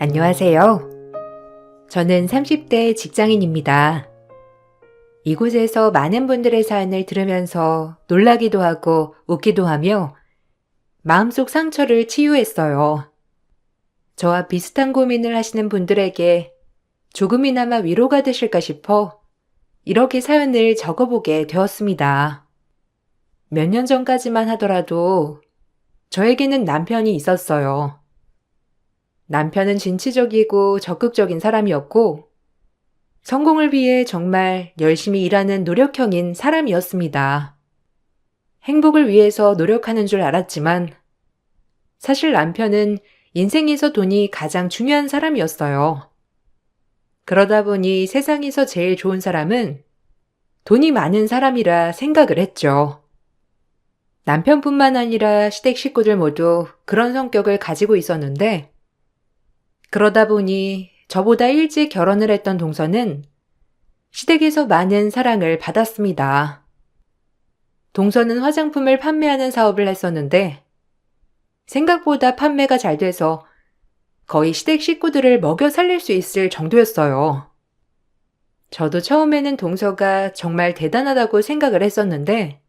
안녕하세요. 저는 30대 직장인입니다. 이곳에서 많은 분들의 사연을 들으면서 놀라기도 하고 웃기도 하며 마음속 상처를 치유했어요. 저와 비슷한 고민을 하시는 분들에게 조금이나마 위로가 되실까 싶어 이렇게 사연을 적어보게 되었습니다. 몇 년 전까지만 하더라도 저에게는 남편이 있었어요. 남편은 진취적이고 적극적인 사람이었고 성공을 위해 정말 열심히 일하는 노력형인 사람이었습니다. 행복을 위해서 노력하는 줄 알았지만 사실 남편은 인생에서 돈이 가장 중요한 사람이었어요. 그러다 보니 세상에서 제일 좋은 사람은 돈이 많은 사람이라 생각을 했죠. 남편뿐만 아니라 시댁 식구들 모두 그런 성격을 가지고 있었는데 그러다 보니 저보다 일찍 결혼을 했던 동서는 시댁에서 많은 사랑을 받았습니다. 동서는 화장품을 판매하는 사업을 했었는데 생각보다 판매가 잘 돼서 거의 시댁 식구들을 먹여 살릴 수 있을 정도였어요. 저도 처음에는 동서가 정말 대단하다고 생각을 했었는데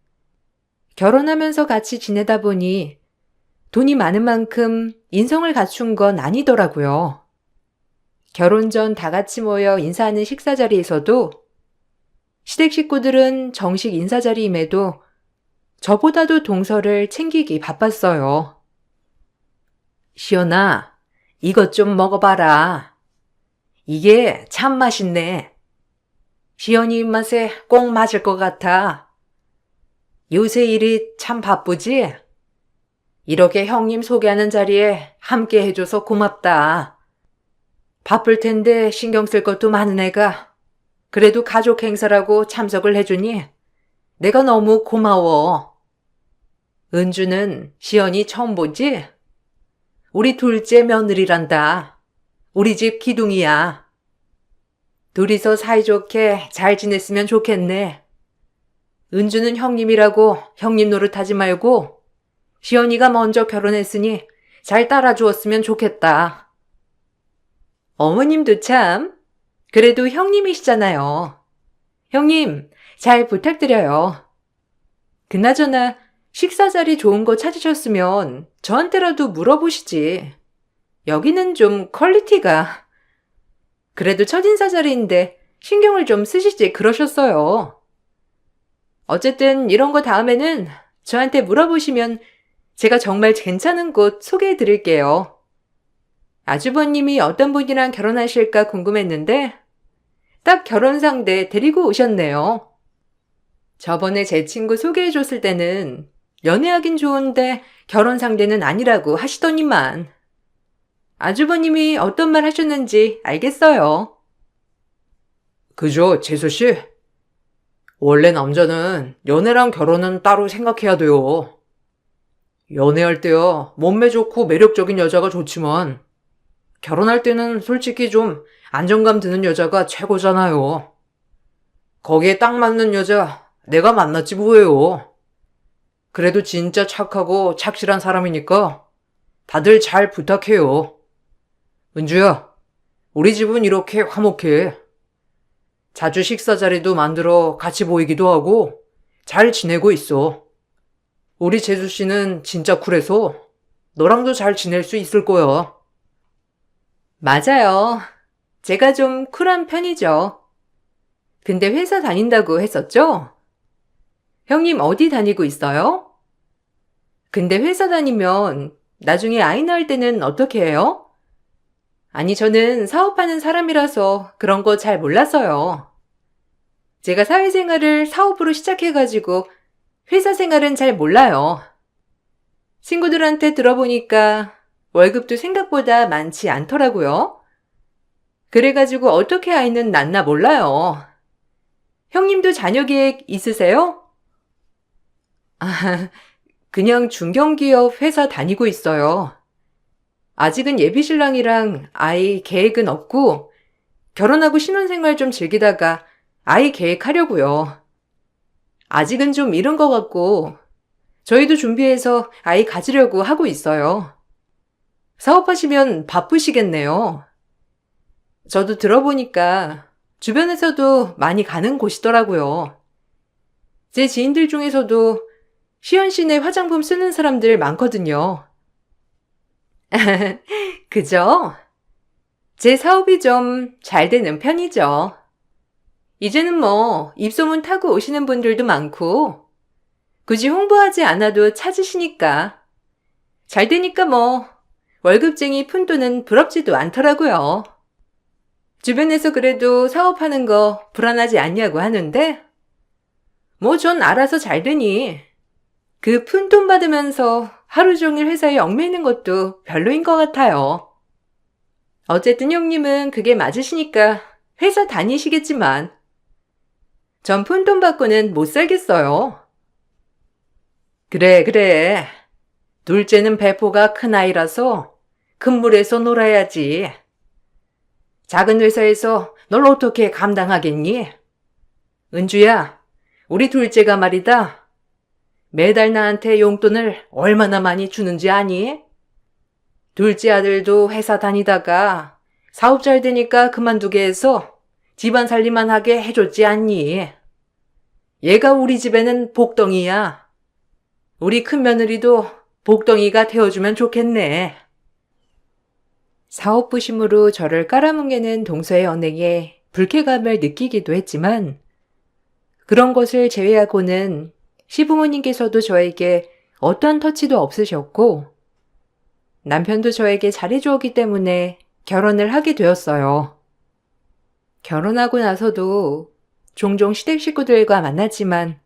결혼하면서 같이 지내다 보니 돈이 많은 만큼 인성을 갖춘 건 아니더라고요. 결혼 전 다 같이 모여 인사하는 식사 자리에서도 시댁 식구들은 정식 인사 자리임에도 저보다도 동서를 챙기기 바빴어요. 시연아, 이것 좀 먹어봐라. 이게 참 맛있네. 시연이 입맛에 꼭 맞을 것 같아. 요새 일이 참 바쁘지? 이렇게 형님 소개하는 자리에 함께 해줘서 고맙다. 바쁠 텐데 신경 쓸 것도 많은 애가 그래도 가족 행사라고 참석을 해주니 내가 너무 고마워. 은주는 시연이 처음 보지? 우리 둘째 며느리란다. 우리 집 기둥이야. 둘이서 사이좋게 잘 지냈으면 좋겠네. 은주는 형님이라고 형님 노릇하지 말고 시연이가 먼저 결혼했으니 잘 따라주었으면 좋겠다. 어머님도 참, 그래도 형님이시잖아요. 형님, 잘 부탁드려요. 그나저나 식사 자리 좋은 거 찾으셨으면 저한테라도 물어보시지. 여기는 좀 퀄리티가. 그래도 첫인사 자리인데 신경을 좀 쓰시지 그러셨어요. 어쨌든 이런 거 다음에는 저한테 물어보시면 제가 정말 괜찮은 곳 소개해 드릴게요. 아주버님이 어떤 분이랑 결혼하실까 궁금했는데 딱 결혼 상대 데리고 오셨네요. 저번에 제 친구 소개해 줬을 때는 연애하긴 좋은데 결혼 상대는 아니라고 하시더니만. 아주버님이 어떤 말 하셨는지 알겠어요. 그죠, 재수씨? 원래 남자는 연애랑 결혼은 따로 생각해야 돼요. 연애할 때야 몸매 좋고 매력적인 여자가 좋지만 결혼할 때는 솔직히 좀 안정감 드는 여자가 최고잖아요. 거기에 딱 맞는 여자 내가 만났지 뭐예요. 그래도 진짜 착하고 착실한 사람이니까 다들 잘 부탁해요. 은주야, 우리 집은 이렇게 화목해. 자주 식사 자리도 만들어 같이 모이기도 하고 잘 지내고 있어. 우리 재수씨는 진짜 쿨해서 너랑도 잘 지낼 수 있을 거야. 맞아요. 제가 좀 쿨한 편이죠. 근데 회사 다닌다고 했었죠? 형님 어디 다니고 있어요? 근데 회사 다니면 나중에 아이 낳을 때는 어떻게 해요? 아니, 저는 사업하는 사람이라서 그런 거 잘 몰라서요. 제가 사회생활을 사업으로 시작해가지고 회사 생활은 잘 몰라요. 친구들한테 들어보니까 월급도 생각보다 많지 않더라고요. 그래가지고 어떻게 아이는 낳나 몰라요. 형님도 자녀 계획 있으세요? 아, 그냥 중견기업 회사 다니고 있어요. 아직은 예비신랑이랑 아이 계획은 없고 결혼하고 신혼생활 좀 즐기다가 아이 계획하려고요. 아직은 좀 이른 것 같고 저희도 준비해서 아이 가지려고 하고 있어요. 사업하시면 바쁘시겠네요. 저도 들어보니까 주변에서도 많이 가는 곳이더라고요. 제 지인들 중에서도 시연시내 화장품 쓰는 사람들 많거든요. 그죠? 제 사업이 좀 잘 되는 편이죠. 이제는 뭐 입소문 타고 오시는 분들도 많고 굳이 홍보하지 않아도 찾으시니까 잘 되니까 뭐 월급쟁이 푼돈은 부럽지도 않더라고요. 주변에서 그래도 사업하는 거 불안하지 않냐고 하는데 뭐 전 알아서 잘 되니 그 푼돈 받으면서 하루 종일 회사에 얽매이는 것도 별로인 것 같아요. 어쨌든 형님은 그게 맞으시니까 회사 다니시겠지만 전 푼돈 받고는 못 살겠어요. 그래. 둘째는 배포가 큰 아이라서 큰 물에서 놀아야지. 작은 회사에서 널 어떻게 감당하겠니? 은주야, 우리 둘째가 말이다. 매달 나한테 용돈을 얼마나 많이 주는지 아니? 둘째 아들도 회사 다니다가 사업 잘 되니까 그만두게 해서 집안 살림만 하게 해줬지 않니? 얘가 우리 집에는 복덩이야. 우리 큰 며느리도 복덩이가 되어주면 좋겠네. 사업 부심으로 저를 깔아뭉개는 동서의 언행에 불쾌감을 느끼기도 했지만 그런 것을 제외하고는 시부모님께서도 저에게 어떠한 터치도 없으셨고 남편도 저에게 잘해주었기 때문에 결혼을 하게 되었어요. 결혼하고 나서도 종종 시댁 식구들과 만났지만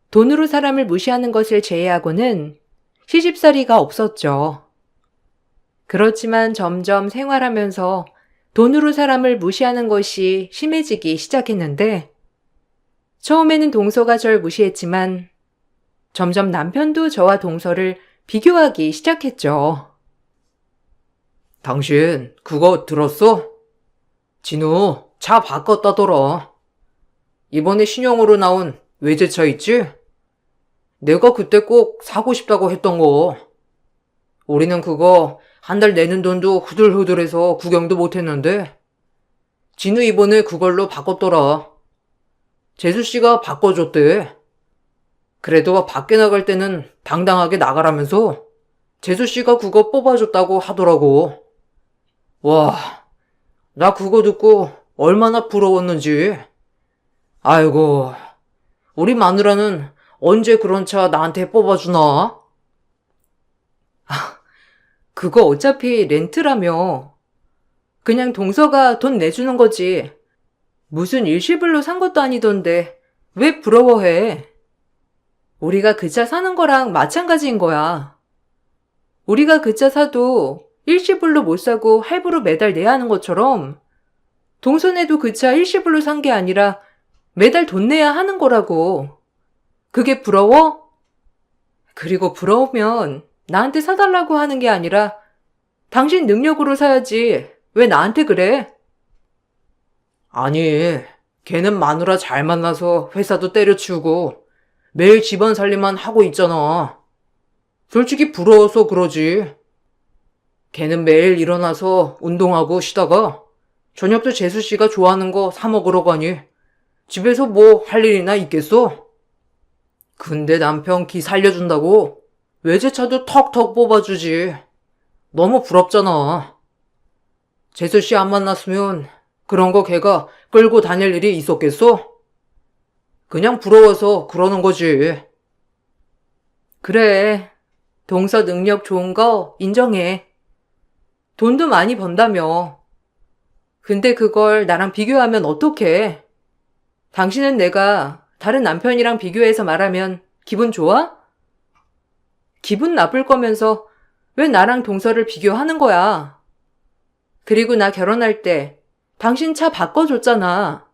돈으로 사람을 무시하는 것을 제외하고는 시집살이가 없었죠. 그렇지만 점점 생활하면서 돈으로 사람을 무시하는 것이 심해지기 시작했는데 처음에는 동서가 절 무시했지만 점점 남편도 저와 동서를 비교하기 시작했죠. 당신 그거 들었어? 진우 차 바꿨다더라. 이번에 신형으로 나온 외제차 있지? 내가 그때 꼭 사고 싶다고 했던 거. 우리는 그거 한 달 내는 돈도 후들후들해서 구경도 못했는데 진우 이번에 그걸로 바꿨더라. 재수씨가 바꿔줬대. 그래도 밖에 나갈 때는 당당하게 나가라면서 재수씨가 그거 뽑아줬다고 하더라고. 와, 나 그거 듣고 얼마나 부러웠는지. 아이고, 우리 마누라는 언제 그런 차 나한테 뽑아주나? 그거 어차피 렌트라며. 그냥 동서가 돈 내주는 거지. 무슨 일시불로 산 것도 아니던데 왜 부러워해? 우리가 그 차 사는 거랑 마찬가지인 거야. 우리가 그 차 사도 일시불로 못 사고 할부로 매달 내야 하는 것처럼 동서네도 그 차 일시불로 산 게 아니라 매달 돈 내야 하는 거라고. 그게 부러워? 그리고 부러우면 나한테 사달라고 하는 게 아니라 당신 능력으로 사야지. 왜 나한테 그래? 아니, 걔는 마누라 잘 만나서 회사도 때려치우고 매일 집안 살림만 하고 있잖아. 솔직히 부러워서 그러지. 걔는 매일 일어나서 운동하고 쉬다가 저녁도 재수씨가 좋아하는 거 사 먹으러 가니 집에서 뭐 할 일이나 있겠어? 근데 남편 기 살려준다고 외제차도 턱턱 뽑아주지. 너무 부럽잖아. 재수씨 안 만났으면 그런 거 걔가 끌고 다닐 일이 있었겠어? 그냥 부러워서 그러는 거지. 그래, 동서 능력 좋은 거 인정해. 돈도 많이 번다며. 근데 그걸 나랑 비교하면 어떡해? 당신은 내가 다른 남편이랑 비교해서 말하면 기분 좋아? 기분 나쁠 거면서 왜 나랑 동서를 비교하는 거야? 그리고 나 결혼할 때 당신 차 바꿔줬잖아.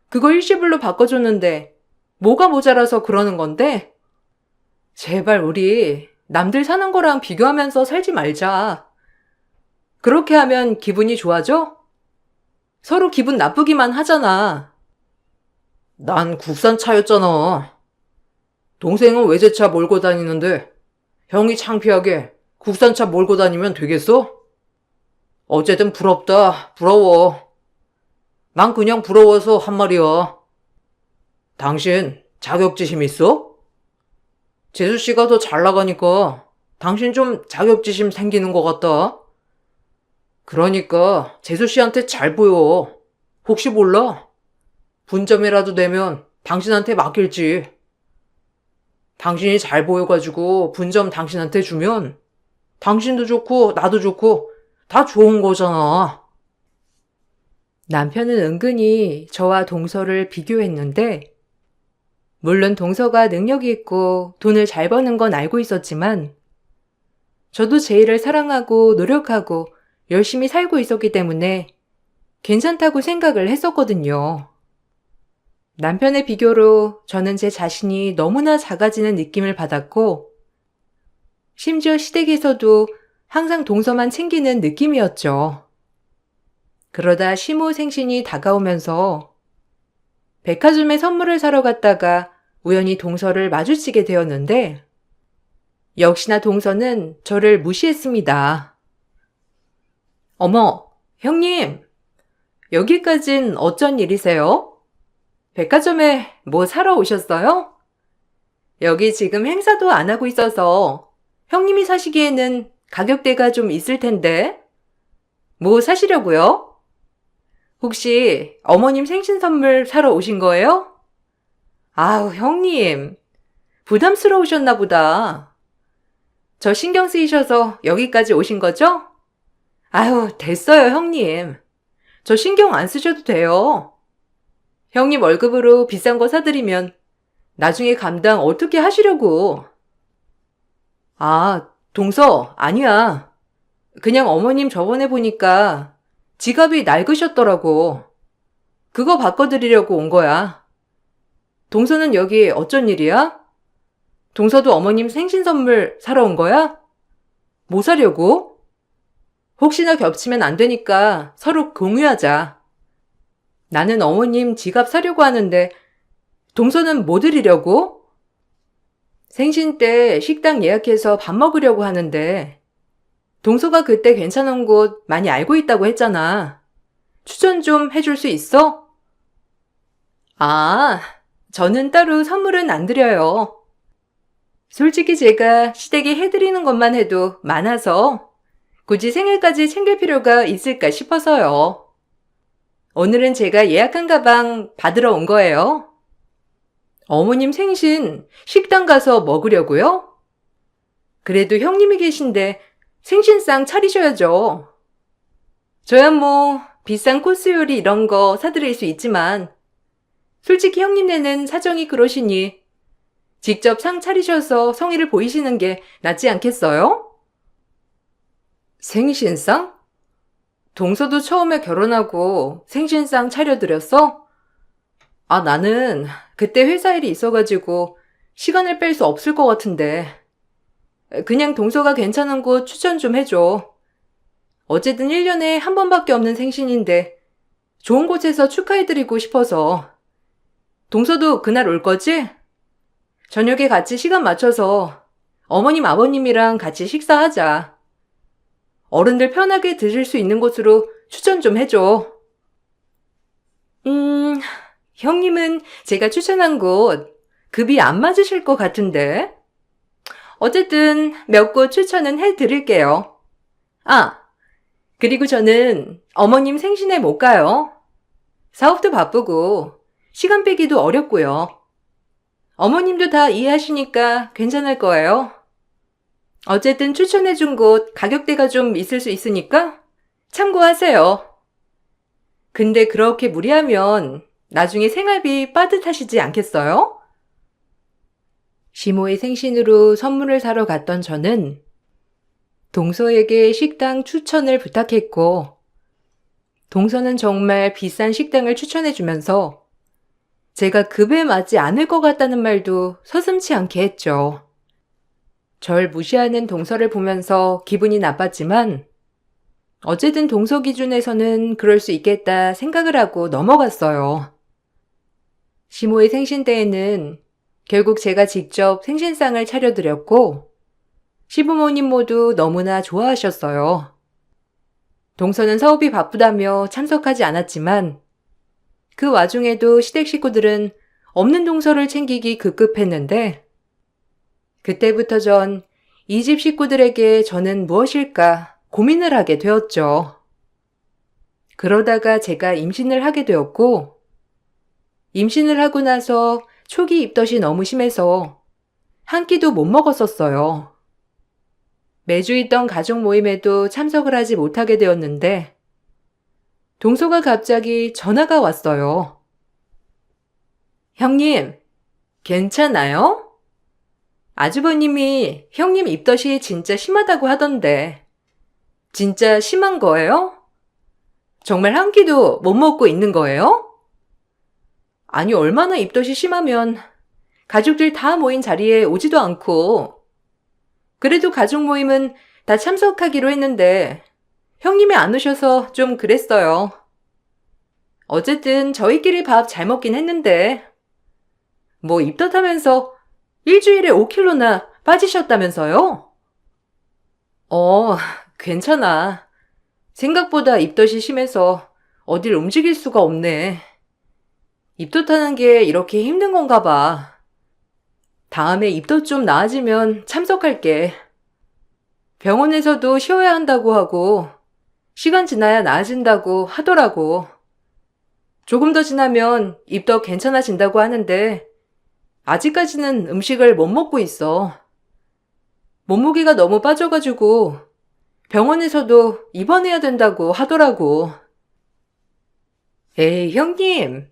그거 일시불로 바꿔줬는데 뭐가 모자라서 그러는 건데? 제발 우리 남들 사는 거랑 비교하면서 살지 말자. 그렇게 하면 기분이 좋아져? 서로 기분 나쁘기만 하잖아. 난 국산 차였잖아. 동생은 외제차 몰고 다니는데 형이 창피하게 국산차 몰고 다니면 되겠어? 어쨌든 부럽다, 부러워. 난 그냥 부러워서 한 말이야. 당신 자격지심 있어? 재수씨가 더 잘 나가니까 당신 좀 자격지심 생기는 것 같다. 그러니까 재수씨한테 잘 보여. 혹시 몰라? 분점이라도 되면 당신한테 맡길지. 당신이 잘 보여가지고 분점 당신한테 주면 당신도 좋고 나도 좋고 다 좋은 거잖아. 남편은 은근히 저와 동서를 비교했는데, 물론 동서가 능력이 있고 돈을 잘 버는 건 알고 있었지만, 저도 제 일을 사랑하고 노력하고 열심히 살고 있었기 때문에 괜찮다고 생각을 했었거든요. 남편의 비교로 저는 제 자신이 너무나 작아지는 느낌을 받았고, 심지어 시댁에서도 항상 동서만 챙기는 느낌이었죠. 그러다 시모 생신이 다가오면서 백화점에 선물을 사러 갔다가 우연히 동서를 마주치게 되었는데, 역시나 동서는 저를 무시했습니다. 어머, 형님, 여기까진 어쩐 일이세요? 백화점에 뭐 사러 오셨어요? 여기 지금 행사도 안 하고 있어서 형님이 사시기에는 가격대가 좀 있을 텐데. 뭐 사시려고요? 혹시 어머님 생신 선물 사러 오신 거예요? 아우, 형님, 부담스러우셨나 보다. 저 신경 쓰이셔서 여기까지 오신 거죠? 아유, 됐어요, 형님. 저 신경 안 쓰셔도 돼요. 형님 월급으로 비싼 거 사드리면 나중에 감당 어떻게 하시려고. 아, 동서, 아니야. 그냥 어머님 저번에 보니까 지갑이 낡으셨더라고. 그거 바꿔드리려고 온 거야. 동서는 여기 어쩐 일이야? 동서도 어머님 생신 선물 사러 온 거야? 뭐 사려고? 혹시나 겹치면 안 되니까 서로 공유하자. 나는 어머님 지갑 사려고 하는데 동서는 뭐 드리려고? 생신 때 식당 예약해서 밥 먹으려고 하는데 동서가 그때 괜찮은 곳 많이 알고 있다고 했잖아. 추천 좀 해줄 수 있어? 아, 저는 따로 선물은 안 드려요. 솔직히 제가 시댁에 해드리는 것만 해도 많아서 굳이 생일까지 챙길 필요가 있을까 싶어서요. 오늘은 제가 예약한 가방 받으러 온 거예요. 어머님 생신 식당 가서 먹으려고요? 그래도 형님이 계신데 생신상 차리셔야죠. 저야 뭐 비싼 코스 요리 이런 거 사드릴 수 있지만 솔직히 형님네는 사정이 그러시니 직접 상 차리셔서 성의를 보이시는 게 낫지 않겠어요? 생신상? 동서도 처음에 결혼하고 생신상 차려드렸어? 아, 나는 그때 회사 일이 있어가지고 시간을 뺄 수 없을 것 같은데. 그냥 동서가 괜찮은 곳 추천 좀 해줘. 어쨌든 1년에 한 번밖에 없는 생신인데 좋은 곳에서 축하해드리고 싶어서. 동서도 그날 올 거지? 저녁에 같이 시간 맞춰서 어머님 아버님이랑 같이 식사하자. 어른들 편하게 드실 수 있는 곳으로 추천 좀 해줘. 형님은 제가 추천한 곳 급이 안 맞으실 것 같은데. 어쨌든 몇 곳 추천은 해드릴게요. 아, 그리고 저는 어머님 생신에 못 가요. 사업도 바쁘고 시간 빼기도 어렵고요. 어머님도 다 이해하시니까 괜찮을 거예요. 어쨌든 추천해준 곳 가격대가 좀 있을 수 있으니까 참고하세요. 근데 그렇게 무리하면 나중에 생활비 빠듯하시지 않겠어요? 시모의 생신으로 선물을 사러 갔던 저는 동서에게 식당 추천을 부탁했고, 동서는 정말 비싼 식당을 추천해주면서 제가 급에 맞지 않을 것 같다는 말도 서슴지 않게 했죠. 절 무시하는 동서를 보면서 기분이 나빴지만 어쨌든 동서 기준에서는 그럴 수 있겠다 생각을 하고 넘어갔어요. 시모의 생신 때에는 결국 제가 직접 생신상을 차려드렸고 시부모님 모두 너무나 좋아하셨어요. 동서는 사업이 바쁘다며 참석하지 않았지만 그 와중에도 시댁 식구들은 없는 동서를 챙기기 급급했는데 그때부터 전 이 집 식구들에게 저는 무엇일까 고민을 하게 되었죠. 그러다가 제가 임신을 하게 되었고 임신을 하고 나서 초기 입덧이 너무 심해서 한 끼도 못 먹었었어요. 매주 있던 가족 모임에도 참석을 하지 못하게 되었는데 동서가 갑자기 전화가 왔어요. 형님, 괜찮아요? 아주버님이 형님 입덧이 진짜 심하다고 하던데 진짜 심한 거예요? 정말 한 끼도 못 먹고 있는 거예요? 아니, 얼마나 입덧이 심하면 가족들 다 모인 자리에 오지도 않고 그래도 가족 모임은 다 참석하기로 했는데 형님이 안 오셔서 좀 그랬어요. 어쨌든 저희끼리 밥 잘 먹긴 했는데 뭐 입덧하면서 일주일에 5kg나 빠지셨다면서요? 괜찮아. 생각보다 입덧이 심해서 어딜 움직일 수가 없네. 입덧하는 게 이렇게 힘든 건가 봐. 다음에 입덧 좀 나아지면 참석할게. 병원에서도 쉬어야 한다고 하고 시간 지나야 나아진다고 하더라고. 조금 더 지나면 입덧 괜찮아진다고 하는데 아직까지는 음식을 못 먹고 있어. 몸무게가 너무 빠져가지고 병원에서도 입원해야 된다고 하더라고. 에이, 형님.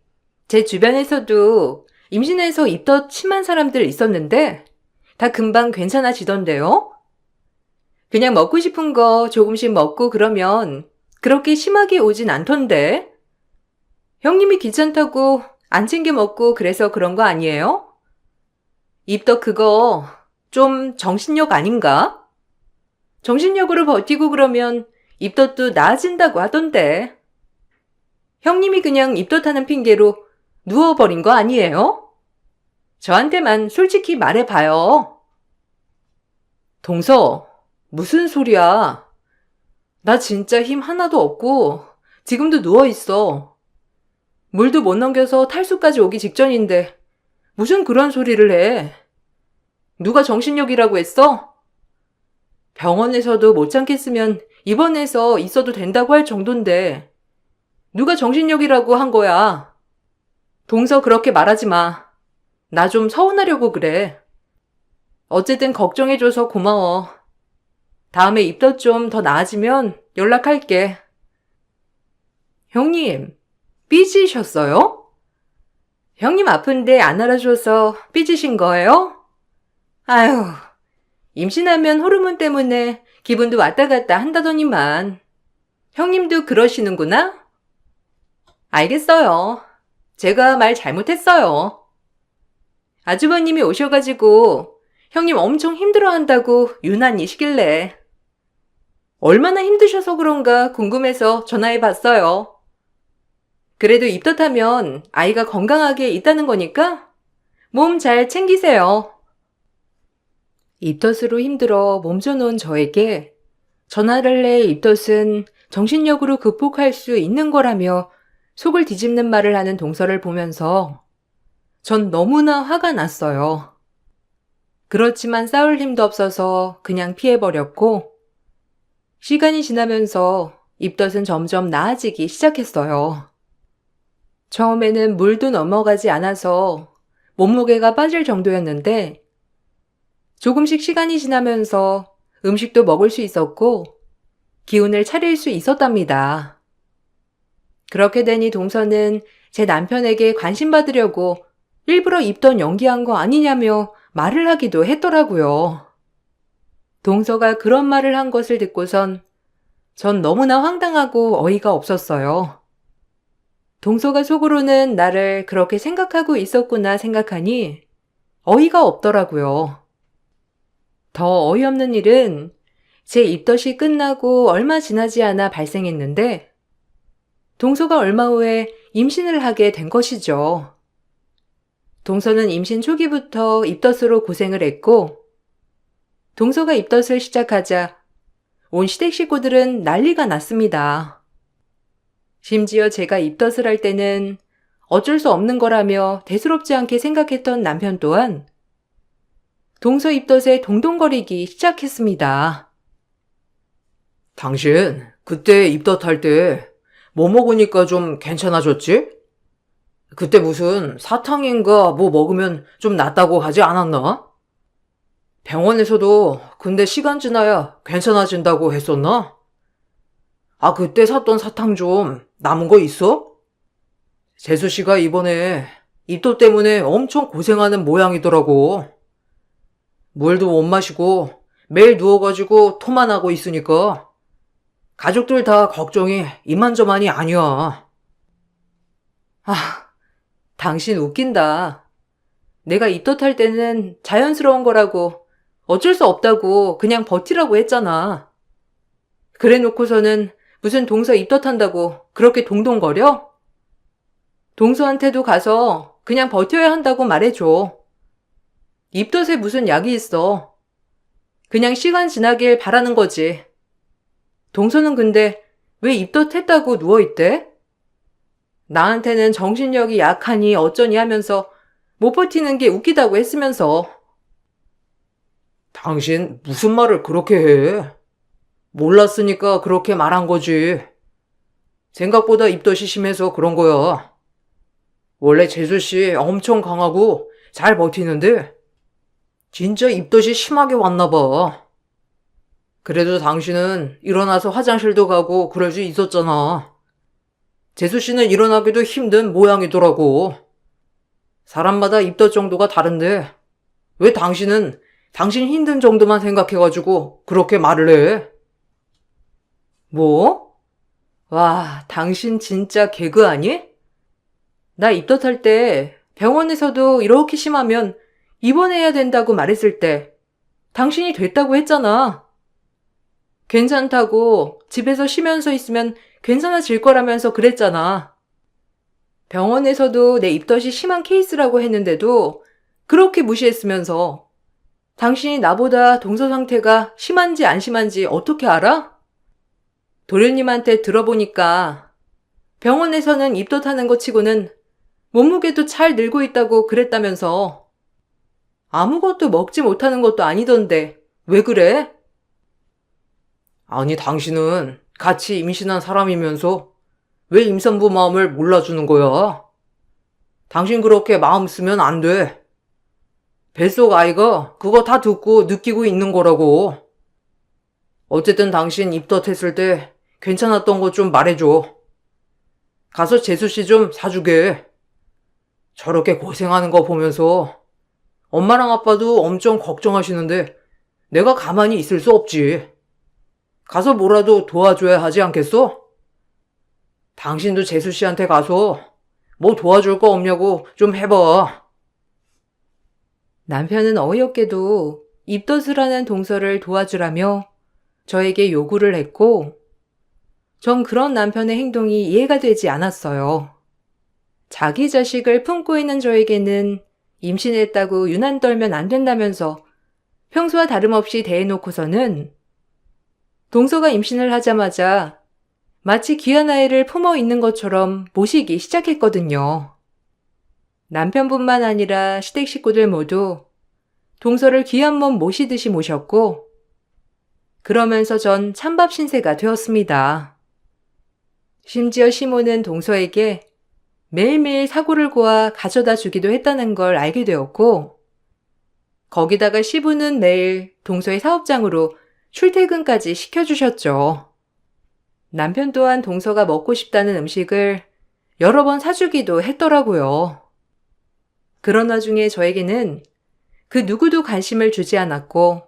제 주변에서도 임신해서 입덧 심한 사람들 있었는데 다 금방 괜찮아지던데요? 그냥 먹고 싶은 거 조금씩 먹고 그러면 그렇게 심하게 오진 않던데. 형님이 귀찮다고 안 챙겨 먹고 그래서 그런 거 아니에요? 입덧 그거 좀 정신력 아닌가? 정신력으로 버티고 그러면 입덧도 나아진다고 하던데. 형님이 그냥 입덧하는 핑계로 누워버린 거 아니에요? 저한테만 솔직히 말해봐요. 동서, 무슨 소리야? 나 진짜 힘 하나도 없고 지금도 누워있어. 물도 못 넘겨서 탈수까지 오기 직전인데 무슨 그런 소리를 해? 누가 정신력이라고 했어? 병원에서도 못 참겠으면 입원해서 있어도 된다고 할 정도인데 누가 정신력이라고 한 거야? 동서 그렇게 말하지 마. 나 좀 서운하려고 그래. 어쨌든 걱정해줘서 고마워. 다음에 입덧 좀 더 나아지면 연락할게. 형님, 삐지셨어요? 형님 아픈데 안 알아줘서 삐지신 거예요? 아휴, 임신하면 호르몬 때문에 기분도 왔다 갔다 한다더니만. 형님도 그러시는구나? 알겠어요. 제가 말 잘못했어요. 아주버님이 오셔가지고 형님 엄청 힘들어한다고 유난히시길래 얼마나 힘드셔서 그런가 궁금해서 전화해봤어요. 그래도 입덧하면 아이가 건강하게 있다는 거니까 몸 잘 챙기세요. 입덧으로 힘들어 몸져놓은 저에게 전화를 해 입덧은 정신력으로 극복할 수 있는 거라며 속을 뒤집는 말을 하는 동서를 보면서 전 너무나 화가 났어요. 그렇지만 싸울 힘도 없어서 그냥 피해버렸고 시간이 지나면서 입덧은 점점 나아지기 시작했어요. 처음에는 물도 넘어가지 않아서 몸무게가 빠질 정도였는데 조금씩 시간이 지나면서 음식도 먹을 수 있었고 기운을 차릴 수 있었답니다. 그렇게 되니 동서는 제 남편에게 관심 받으려고 일부러 입덧 연기한 거 아니냐며 말을 하기도 했더라고요. 동서가 그런 말을 한 것을 듣고선 전 너무나 황당하고 어이가 없었어요. 동서가 속으로는 나를 그렇게 생각하고 있었구나 생각하니 어이가 없더라고요. 더 어이없는 일은 제 입덧이 끝나고 얼마 지나지 않아 발생했는데 동서가 얼마 후에 임신을 하게 된 것이죠. 동서는 임신 초기부터 입덧으로 고생을 했고 동서가 입덧을 시작하자 온 시댁 식구들은 난리가 났습니다. 심지어 제가 입덧을 할 때는 어쩔 수 없는 거라며 대수롭지 않게 생각했던 남편 또한 동서 입덧에 동동거리기 시작했습니다. 당신, 그때 입덧할 때 뭐 먹으니까 좀 괜찮아졌지? 그때 무슨 사탕인가 뭐 먹으면 좀 낫다고 하지 않았나? 병원에서도 근데 시간 지나야 괜찮아진다고 했었나? 아, 그때 샀던 사탕 좀 남은 거 있어? 재수 씨가 이번에 입덧 때문에 엄청 고생하는 모양이더라고. 물도 못 마시고 매일 누워가지고 토만 하고 있으니까 가족들 다 걱정이 이만저만이 아니야. 당신 웃긴다. 내가 입덧할 때는 자연스러운 거라고 어쩔 수 없다고 그냥 버티라고 했잖아. 그래 놓고서는 무슨 동서 입덧한다고 그렇게 동동거려? 동서한테도 가서 그냥 버텨야 한다고 말해줘. 입덧에 무슨 약이 있어. 그냥 시간 지나길 바라는 거지. 동서는 근데 왜 입덧했다고 누워있대? 나한테는 정신력이 약하니 어쩌니 하면서 못 버티는 게 웃기다고 했으면서. 당신 무슨 말을 그렇게 해? 몰랐으니까 그렇게 말한 거지. 생각보다 입덧이 심해서 그런 거야. 원래 재수씨 엄청 강하고 잘 버티는데 진짜 입덧이 심하게 왔나 봐. 그래도 당신은 일어나서 화장실도 가고 그럴 수 있었잖아. 재수씨는 일어나기도 힘든 모양이더라고. 사람마다 입덧 정도가 다른데 왜 당신은 당신 힘든 정도만 생각해가지고 그렇게 말을 해? 뭐? 와, 당신 진짜 개그 아니? 나 입덧할 때 병원에서도 이렇게 심하면 입원해야 된다고 말했을 때 당신이 됐다고 했잖아. 괜찮다고 집에서 쉬면서 있으면 괜찮아질 거라면서 그랬잖아. 병원에서도 내 입덧이 심한 케이스라고 했는데도 그렇게 무시했으면서 당신이 나보다 동서 상태가 심한지 안 심한지 어떻게 알아? 도련님한테 들어보니까 병원에서는 입덧하는 것 치고는 몸무게도 잘 늘고 있다고 그랬다면서. 아무것도 먹지 못하는 것도 아니던데 왜 그래? 아니, 당신은 같이 임신한 사람이면서 왜 임산부 마음을 몰라주는 거야? 당신 그렇게 마음 쓰면 안 돼. 뱃속 아이가 그거 다 듣고 느끼고 있는 거라고. 어쨌든 당신 입덧했을 때 괜찮았던 거 좀 말해줘. 가서 재수씨 좀 사주게. 저렇게 고생하는 거 보면서 엄마랑 아빠도 엄청 걱정하시는데 내가 가만히 있을 수 없지. 가서 뭐라도 도와줘야 하지 않겠어? 당신도 재수씨한테 가서 뭐 도와줄 거 없냐고 좀 해봐. 남편은 어이없게도 입덧을 하는 동서를 도와주라며 저에게 요구를 했고, 전 그런 남편의 행동이 이해가 되지 않았어요. 자기 자식을 품고 있는 저에게는 임신했다고 유난 떨면 안 된다면서 평소와 다름없이 대해놓고서는 동서가 임신을 하자마자 마치 귀한 아이를 품어 있는 것처럼 모시기 시작했거든요. 남편뿐만 아니라 시댁 식구들 모두 동서를 귀한 몸 모시듯이 모셨고, 그러면서 전 찬밥 신세가 되었습니다. 심지어 시모는 동서에게 매일매일 사고를 고아 가져다 주기도 했다는 걸 알게 되었고, 거기다가 시부는 매일 동서의 사업장으로 출퇴근까지 시켜주셨죠. 남편 또한 동서가 먹고 싶다는 음식을 여러 번 사주기도 했더라고요. 그런 와중에 저에게는 그 누구도 관심을 주지 않았고,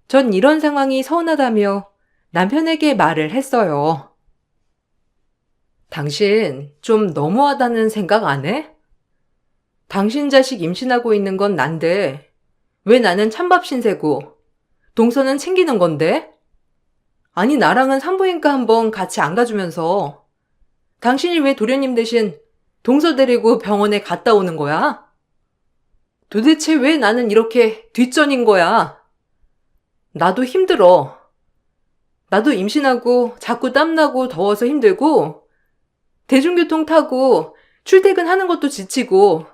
전 이런 상황이 서운하다며 남편에게 말을 했어요. 당신 좀 너무하다는 생각 안 해? 당신 자식 임신하고 있는 건 난데 왜 나는 찬밥 신세고 동서는 챙기는 건데? 아니, 나랑은 산부인과 한번 같이 안 가주면서 당신이 왜 도련님 대신 동서 데리고 병원에 갔다 오는 거야? 도대체 왜 나는 이렇게 뒷전인 거야? 나도 힘들어. 나도 임신하고 자꾸 땀나고 더워서 힘들고, 대중교통 타고 출퇴근하는 것도 지치고,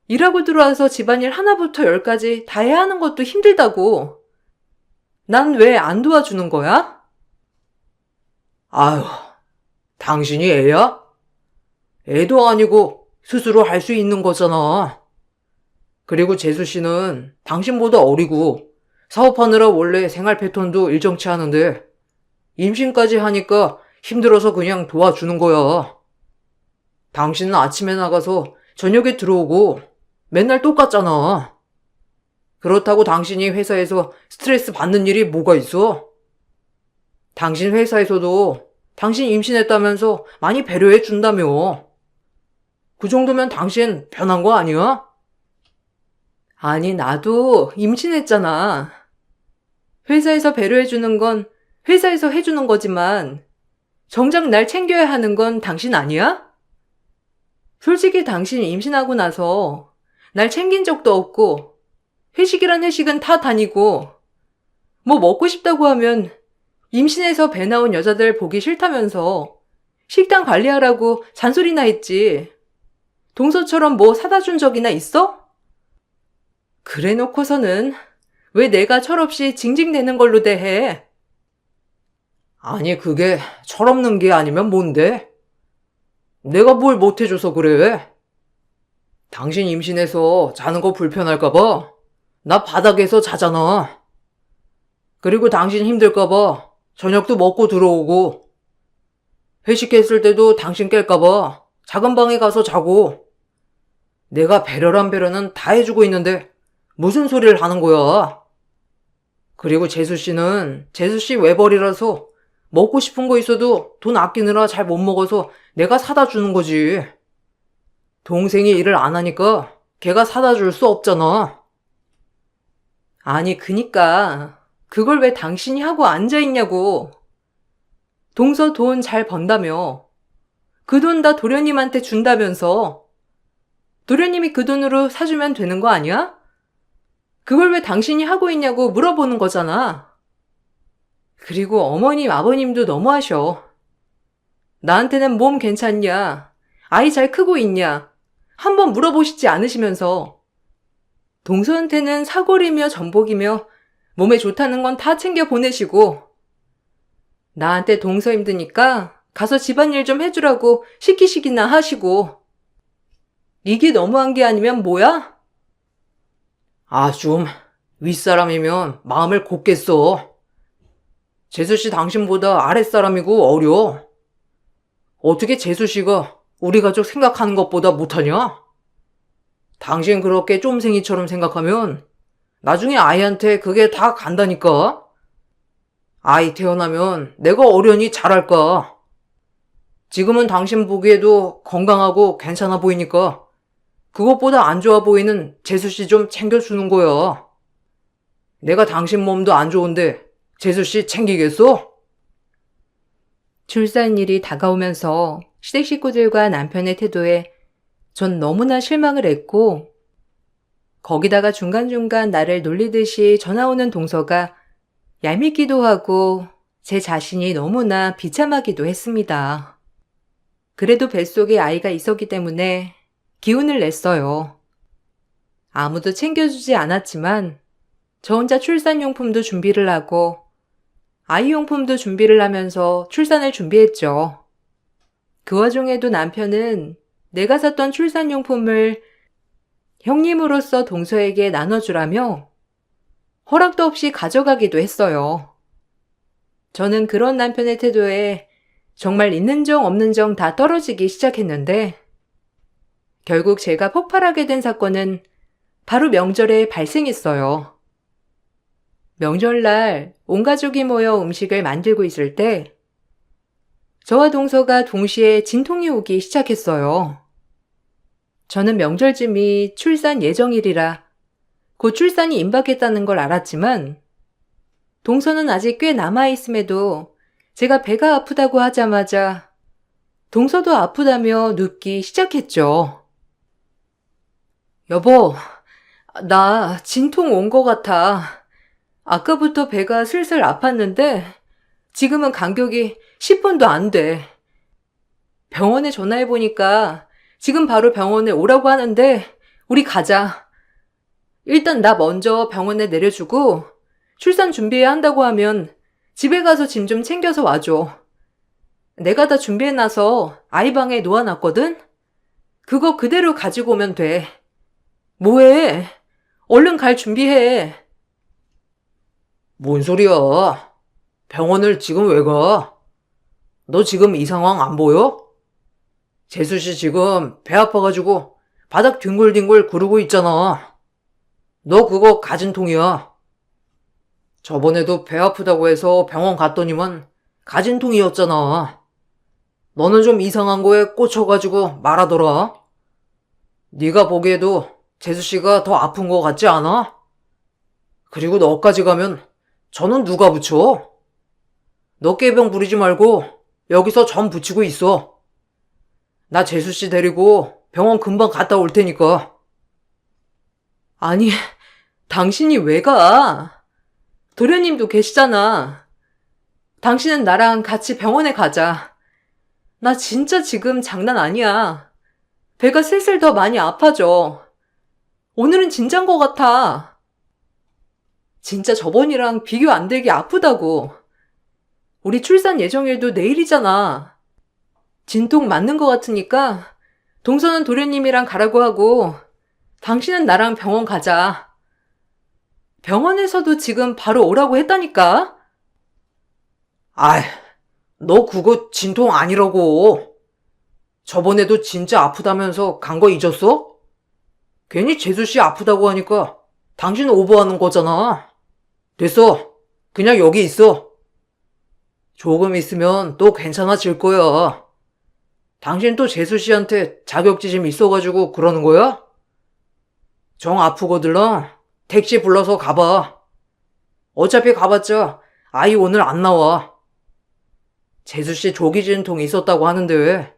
일하고 들어와서 집안일 하나부터 열까지 다 해야 하는 것도 힘들다고. 난 왜 안 도와주는 거야? 아휴, 당신이 애야? 애도 아니고 스스로 할 수 있는 거잖아. 그리고 재수 씨는 당신보다 어리고 사업하느라 원래 생활 패턴도 일정치 않은데 임신까지 하니까 힘들어서 그냥 도와주는 거야. 당신은 아침에 나가서 저녁에 들어오고 맨날 똑같잖아. 그렇다고 당신이 회사에서 스트레스 받는 일이 뭐가 있어? 당신 회사에서도 당신 임신했다면서 많이 배려해 준다며. 그 정도면 당신 변한 거 아니야? 아니, 나도 임신했잖아. 회사에서 배려해주는 건 회사에서 해주는 거지만, 정작 날 챙겨야 하는 건 당신 아니야? 솔직히 당신 임신하고 나서 날 챙긴 적도 없고, 회식이란 회식은 다 다니고, 뭐 먹고 싶다고 하면 임신해서 배 나온 여자들 보기 싫다면서 식단 관리하라고 잔소리나 했지. 동서처럼 뭐 사다 준 적이나 있어? 그래 놓고서는 왜 내가 철없이 징징대는 걸로 대해? 아니, 그게 철없는 게 아니면 뭔데? 내가 뭘 못해줘서 그래? 당신 임신해서 자는 거 불편할까봐 나 바닥에서 자잖아. 그리고 당신 힘들까봐 저녁도 먹고 들어오고, 회식했을 때도 당신 깰까봐 작은 방에 가서 자고, 내가 배려란 배려는 다 해주고 있는데 무슨 소리를 하는 거야? 그리고 재수 씨는 재수 씨 외벌이라서 먹고 싶은 거 있어도 돈 아끼느라 잘 못 먹어서 내가 사다 주는 거지. 동생이 일을 안 하니까 걔가 사다 줄 수 없잖아. 아니, 그니까 그걸 왜 당신이 하고 앉아있냐고. 동서 돈 잘 번다며. 그 돈 다 도련님한테 준다면서. 도련님이 그 돈으로 사주면 되는 거 아니야? 그걸 왜 당신이 하고 있냐고 물어보는 거잖아. 그리고 어머님, 아버님도 너무하셔. 나한테는 몸 괜찮냐? 아이 잘 크고 있냐? 한번 물어보시지 않으시면서. 동서한테는 사골이며 전복이며 몸에 좋다는 건 다 챙겨 보내시고, 나한테 동서 힘드니까 가서 집안일 좀 해주라고 시키시기나 하시고. 이게 너무한 게 아니면 뭐야? 아, 좀 윗사람이면 마음을 곱게 써. 재수씨 당신보다 아랫사람이고 어려. 어떻게 재수씨가 우리 가족 생각하는 것보다 못하냐? 당신 그렇게 쫌생이처럼 생각하면 나중에 아이한테 그게 다 간다니까? 아이 태어나면 내가 어련히 잘할까? 지금은 당신 보기에도 건강하고 괜찮아 보이니까 그것보다 안 좋아 보이는 재수씨 좀 챙겨주는 거야. 내가 당신 몸도 안 좋은데 재수씨 챙기겠어? 출산일이 다가오면서 시댁 식구들과 남편의 태도에 전 너무나 실망을 했고, 거기다가 중간중간 나를 놀리듯이 전화 오는 동서가 얄밉기도 하고 제 자신이 너무나 비참하기도 했습니다. 그래도 뱃속에 아이가 있었기 때문에 기운을 냈어요. 아무도 챙겨주지 않았지만 저 혼자 출산용품도 준비를 하고 아이용품도 준비를 하면서 출산을 준비했죠. 그 와중에도 남편은 내가 샀던 출산용품을 형님으로서 동서에게 나눠주라며 허락도 없이 가져가기도 했어요. 저는 그런 남편의 태도에 정말 있는 정 없는 정 다 떨어지기 시작했는데, 결국 제가 폭발하게 된 사건은 바로 명절에 발생했어요. 명절날 온 가족이 모여 음식을 만들고 있을 때 저와 동서가 동시에 진통이 오기 시작했어요. 저는 명절쯤이 출산 예정일이라 곧 출산이 임박했다는 걸 알았지만, 동서는 아직 꽤 남아있음에도 제가 배가 아프다고 하자마자 동서도 아프다며 눕기 시작했죠. 여보, 나 진통 온 것 같아. 아까부터 배가 슬슬 아팠는데 지금은 간격이 10분도 안 돼. 병원에 전화해보니까 지금 바로 병원에 오라고 하는데 우리 가자. 일단 나 먼저 병원에 내려주고 출산 준비해야 한다고 하면 집에 가서 짐 좀 챙겨서 와줘. 내가 다 준비해놔서 아이 방에 놓아놨거든? 그거 그대로 가지고 오면 돼. 뭐해? 얼른 갈 준비해. 뭔 소리야? 병원을 지금 왜 가? 너 지금 이 상황 안 보여? 재수 씨 지금 배 아파가지고 바닥 뒹굴뒹굴 구르고 있잖아. 너 그거 가진통이야. 저번에도 배 아프다고 해서 병원 갔더니만 가진통이었잖아. 너는 좀 이상한 거에 꽂혀가지고 말하더라. 네가 보기에도 재수 씨가 더 아픈 거 같지 않아? 그리고 너까지 가면 저는 누가 붙여? 너 깨병 부리지 말고 여기서 전 붙이고 있어. 나 재수 씨 데리고 병원 금방 갔다 올 테니까. 아니, 당신이 왜 가? 도련님도 계시잖아. 당신은 나랑 같이 병원에 가자. 나 진짜 지금 장난 아니야. 배가 슬슬 더 많이 아파져. 오늘은 진짠 것 같아. 진짜 저번이랑 비교 안 되게 아프다고. 우리 출산 예정일도 내일이잖아. 진통 맞는 것 같으니까 동서는 도련님이랑 가라고 하고 당신은 나랑 병원 가자. 병원에서도 지금 바로 오라고 했다니까? 아이, 너 그거 진통 아니라고. 저번에도 진짜 아프다면서 간 거 잊었어? 괜히 재수 씨 아프다고 하니까 당신 오버하는 거잖아. 됐어. 그냥 여기 있어. 조금 있으면 또 괜찮아질 거야. 당신 또 재수 씨한테 자격지심 있어가지고 그러는 거야? 정 아프거들랑 택시 불러서 가봐. 어차피 가봤자 아이 오늘 안 나와. 재수 씨 조기 진통이 있었다고 하는데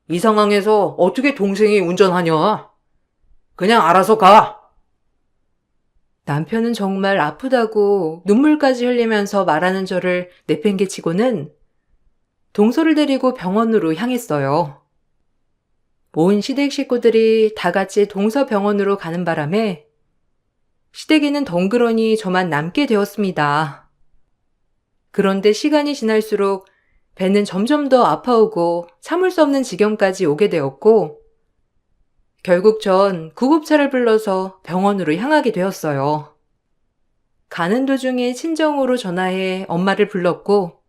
이 상황에서 어떻게 동생이 운전하냐? 그냥 알아서 가. 남편은 정말 아프다고 눈물까지 흘리면서 말하는 저를 내팽개치고는 동서를 데리고 병원으로 향했어요. 온 시댁 식구들이 다 같이 동서 병원으로 가는 바람에 시댁에는 덩그러니 저만 남게 되었습니다. 그런데 시간이 지날수록 배는 점점 더 아파오고 참을 수 없는 지경까지 오게 되었고 결국 전 구급차를 불러서 병원으로 향하게 되었어요. 가는 도중에 친정으로 전화해 엄마를 불렀고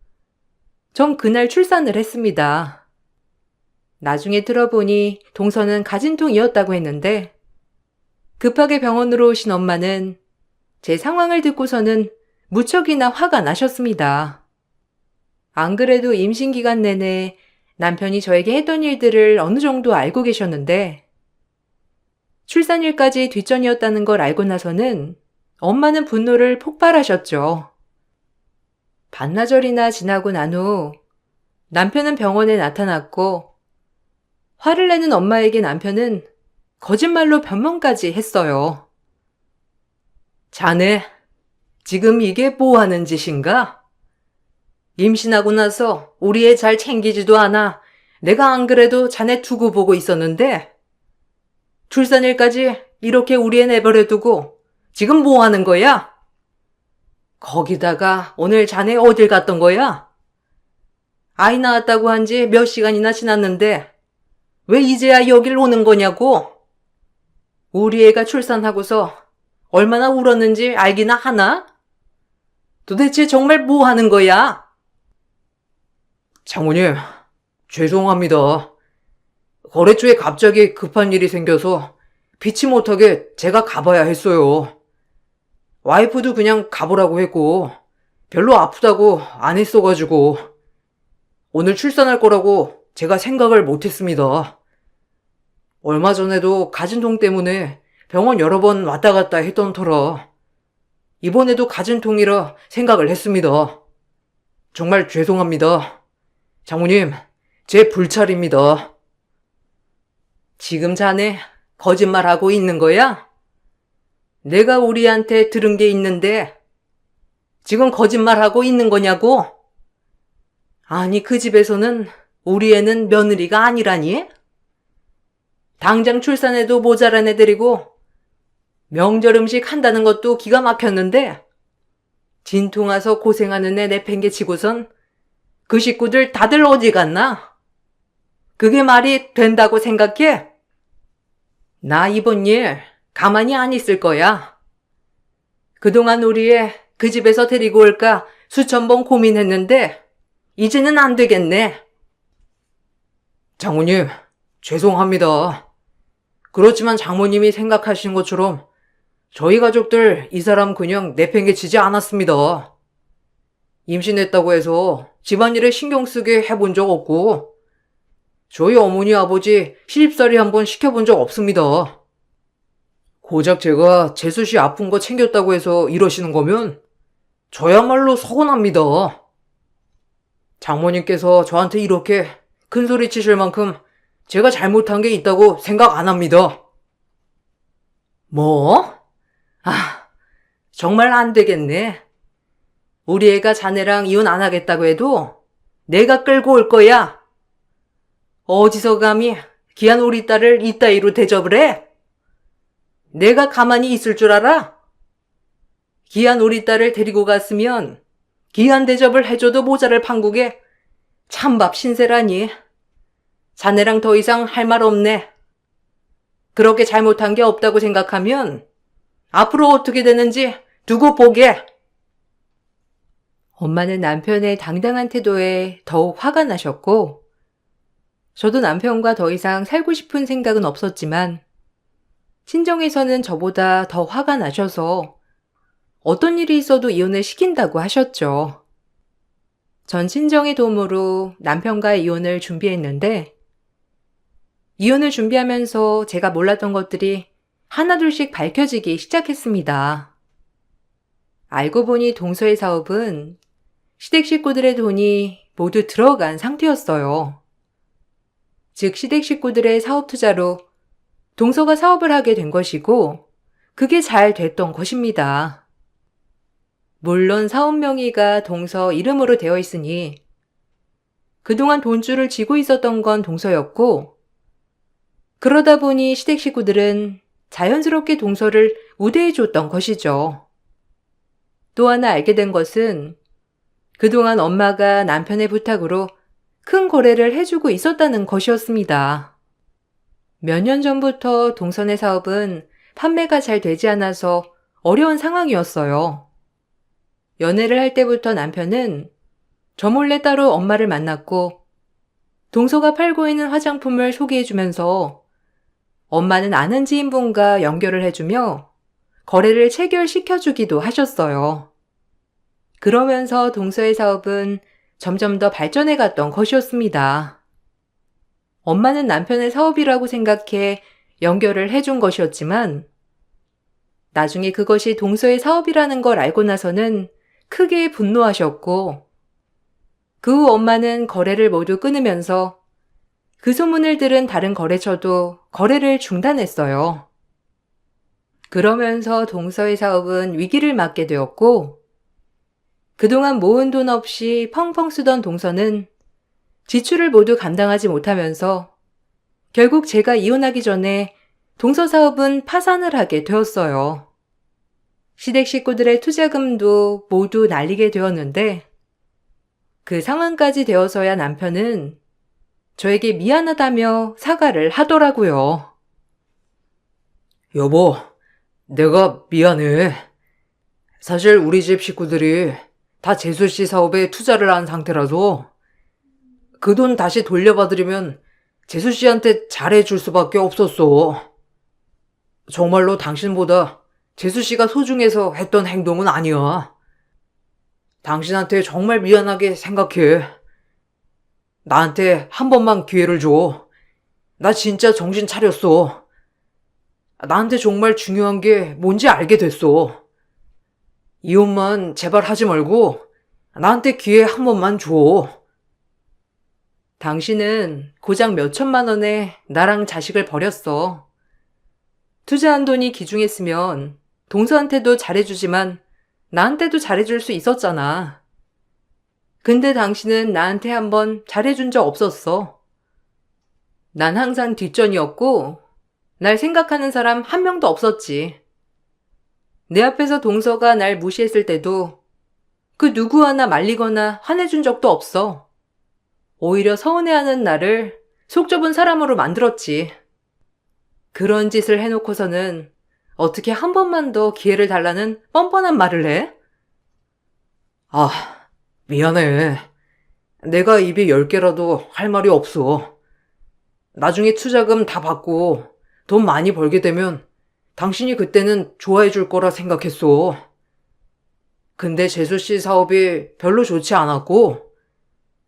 전 그날 출산을 했습니다. 나중에 들어보니 동서는 가진통이었다고 했는데 급하게 병원으로 오신 엄마는 제 상황을 듣고서는 무척이나 화가 나셨습니다. 안 그래도 임신 기간 내내 남편이 저에게 했던 일들을 어느 정도 알고 계셨는데 출산일까지 뒷전이었다는 걸 알고 나서는 엄마는 분노를 폭발하셨죠. 반나절이나 지나고 난 후 남편은 병원에 나타났고 화를 내는 엄마에게 남편은 거짓말로 변명까지 했어요. 자네, 지금 이게 뭐 하는 짓인가? 임신하고 나서 우리 애 잘 챙기지도 않아. 내가 안 그래도 자네 두고 보고 있었는데 출산일까지 이렇게 우리 애 내버려두고 지금 뭐 하는 거야? 거기다가 오늘 자네 어딜 갔던 거야? 아이 낳았다고 한 지 몇 시간이나 지났는데 왜 이제야 여길 오는 거냐고? 우리 애가 출산하고서 얼마나 울었는지 알기나 하나? 도대체 정말 뭐 하는 거야? 장모님, 죄송합니다. 거래처에 갑자기 급한 일이 생겨서 피치 못하게 제가 가봐야 했어요. 와이프도 그냥 가보라고 했고 별로 아프다고 안 했어가지고 오늘 출산할 거라고 제가 생각을 못했습니다. 얼마 전에도 가진통 때문에 병원 여러 번 왔다 갔다 했던 터라 이번에도 가진통이라 생각을 했습니다. 정말 죄송합니다. 장모님, 제 불찰입니다. 지금 자네 거짓말하고 있는 거야? 내가 우리한테 들은 게 있는데 지금 거짓말하고 있는 거냐고? 아니, 그 집에서는 우리 애는 며느리가 아니라니? 당장 출산해도 모자란 애들이고 명절 음식 한다는 것도 기가 막혔는데 진통 와서 고생하는 애 내팽개치고선 그 식구들 다들 어디 갔나? 그게 말이 된다고 생각해? 나 이번 일 가만히 안 있을 거야. 그동안 우리 애 그 집에서 데리고 올까 수천 번 고민했는데 이제는 안 되겠네. 장모님, 죄송합니다. 그렇지만 장모님이 생각하시는 것처럼 저희 가족들 이 사람 그냥 내팽개치지 않았습니다. 임신했다고 해서 집안일에 신경 쓰게 해본 적 없고 저희 어머니 아버지 시집살이 한번 시켜본 적 없습니다. 고작 제가 재수 씨 아픈 거 챙겼다고 해서 이러시는 거면 저야말로 서운합니다. 장모님께서 저한테 이렇게 큰 소리 치실 만큼 제가 잘못한 게 있다고 생각 안 합니다. 뭐? 아, 정말 안 되겠네. 우리 애가 자네랑 이혼 안 하겠다고 해도 내가 끌고 올 거야. 어디서 감히 귀한 우리 딸을 이따위로 대접을 해? 내가 가만히 있을 줄 알아? 귀한 우리 딸을 데리고 갔으면 귀한 대접을 해줘도 모자랄 판국에 찬밥 신세라니. 자네랑 더 이상 할 말 없네. 그렇게 잘못한 게 없다고 생각하면 앞으로 어떻게 되는지 두고 보게. 엄마는 남편의 당당한 태도에 더욱 화가 나셨고 저도 남편과 더 이상 살고 싶은 생각은 없었지만 친정에서는 저보다 더 화가 나셔서 어떤 일이 있어도 이혼을 시킨다고 하셨죠. 전 친정의 도움으로 남편과의 이혼을 준비했는데 이혼을 준비하면서 제가 몰랐던 것들이 하나둘씩 밝혀지기 시작했습니다. 알고 보니 동서의 사업은 시댁 식구들의 돈이 모두 들어간 상태였어요. 즉 시댁 식구들의 사업 투자로 동서가 사업을 하게 된 것이고 그게 잘 됐던 것입니다. 물론 사업 명의가 동서 이름으로 되어 있으니 그동안 돈줄을 쥐고 있었던 건 동서였고 그러다 보니 시댁 식구들은 자연스럽게 동서를 우대해 줬던 것이죠. 또 하나 알게 된 것은 그동안 엄마가 남편의 부탁으로 큰 거래를 해주고 있었다는 것이었습니다. 몇 년 전부터 동선의 사업은 판매가 잘 되지 않아서 어려운 상황이었어요. 연애를 할 때부터 남편은 저 몰래 따로 엄마를 만났고 동서가 팔고 있는 화장품을 소개해주면서 엄마는 아는 지인분과 연결을 해주며 거래를 체결시켜주기도 하셨어요. 그러면서 동서의 사업은 점점 더 발전해 갔던 것이었습니다. 엄마는 남편의 사업이라고 생각해 연결을 해준 것이었지만 나중에 그것이 동서의 사업이라는 걸 알고 나서는 크게 분노하셨고 그 후 엄마는 거래를 모두 끊으면서 그 소문을 들은 다른 거래처도 거래를 중단했어요. 그러면서 동서의 사업은 위기를 맞게 되었고 그동안 모은 돈 없이 펑펑 쓰던 동서는 지출을 모두 감당하지 못하면서 결국 제가 이혼하기 전에 동서 사업은 파산을 하게 되었어요. 시댁 식구들의 투자금도 모두 날리게 되었는데 그 상황까지 되어서야 남편은 저에게 미안하다며 사과를 하더라고요. 여보, 내가 미안해. 사실 우리 집 식구들이 다 재수 씨 사업에 투자를 한 상태라서 그 돈 다시 돌려받으려면 재수 씨한테 잘해줄 수밖에 없었어. 정말로 당신보다 재수 씨가 소중해서 했던 행동은 아니야. 당신한테 정말 미안하게 생각해. 나한테 한 번만 기회를 줘. 나 진짜 정신 차렸어. 나한테 정말 중요한 게 뭔지 알게 됐어. 이혼만 제발 하지 말고 나한테 기회 한 번만 줘. 당신은 고작 몇 천만 원에 나랑 자식을 버렸어. 투자한 돈이 귀중했으면 동서한테도 잘해주지만 나한테도 잘해줄 수 있었잖아. 근데 당신은 나한테 한번 잘해준 적 없었어. 난 항상 뒷전이었고, 날 생각하는 사람 한 명도 없었지. 내 앞에서 동서가 날 무시했을 때도 그 누구 하나 말리거나 화내준 적도 없어. 오히려 서운해하는 나를 속 좁은 사람으로 만들었지. 그런 짓을 해놓고서는 어떻게 한 번만 더 기회를 달라는 뻔뻔한 말을 해? 아, 미안해. 내가 입이 10개라도 할 말이 없어. 나중에 투자금 다 받고 돈 많이 벌게 되면 당신이 그때는 좋아해 줄 거라 생각했어. 근데 재수 씨 사업이 별로 좋지 않았고,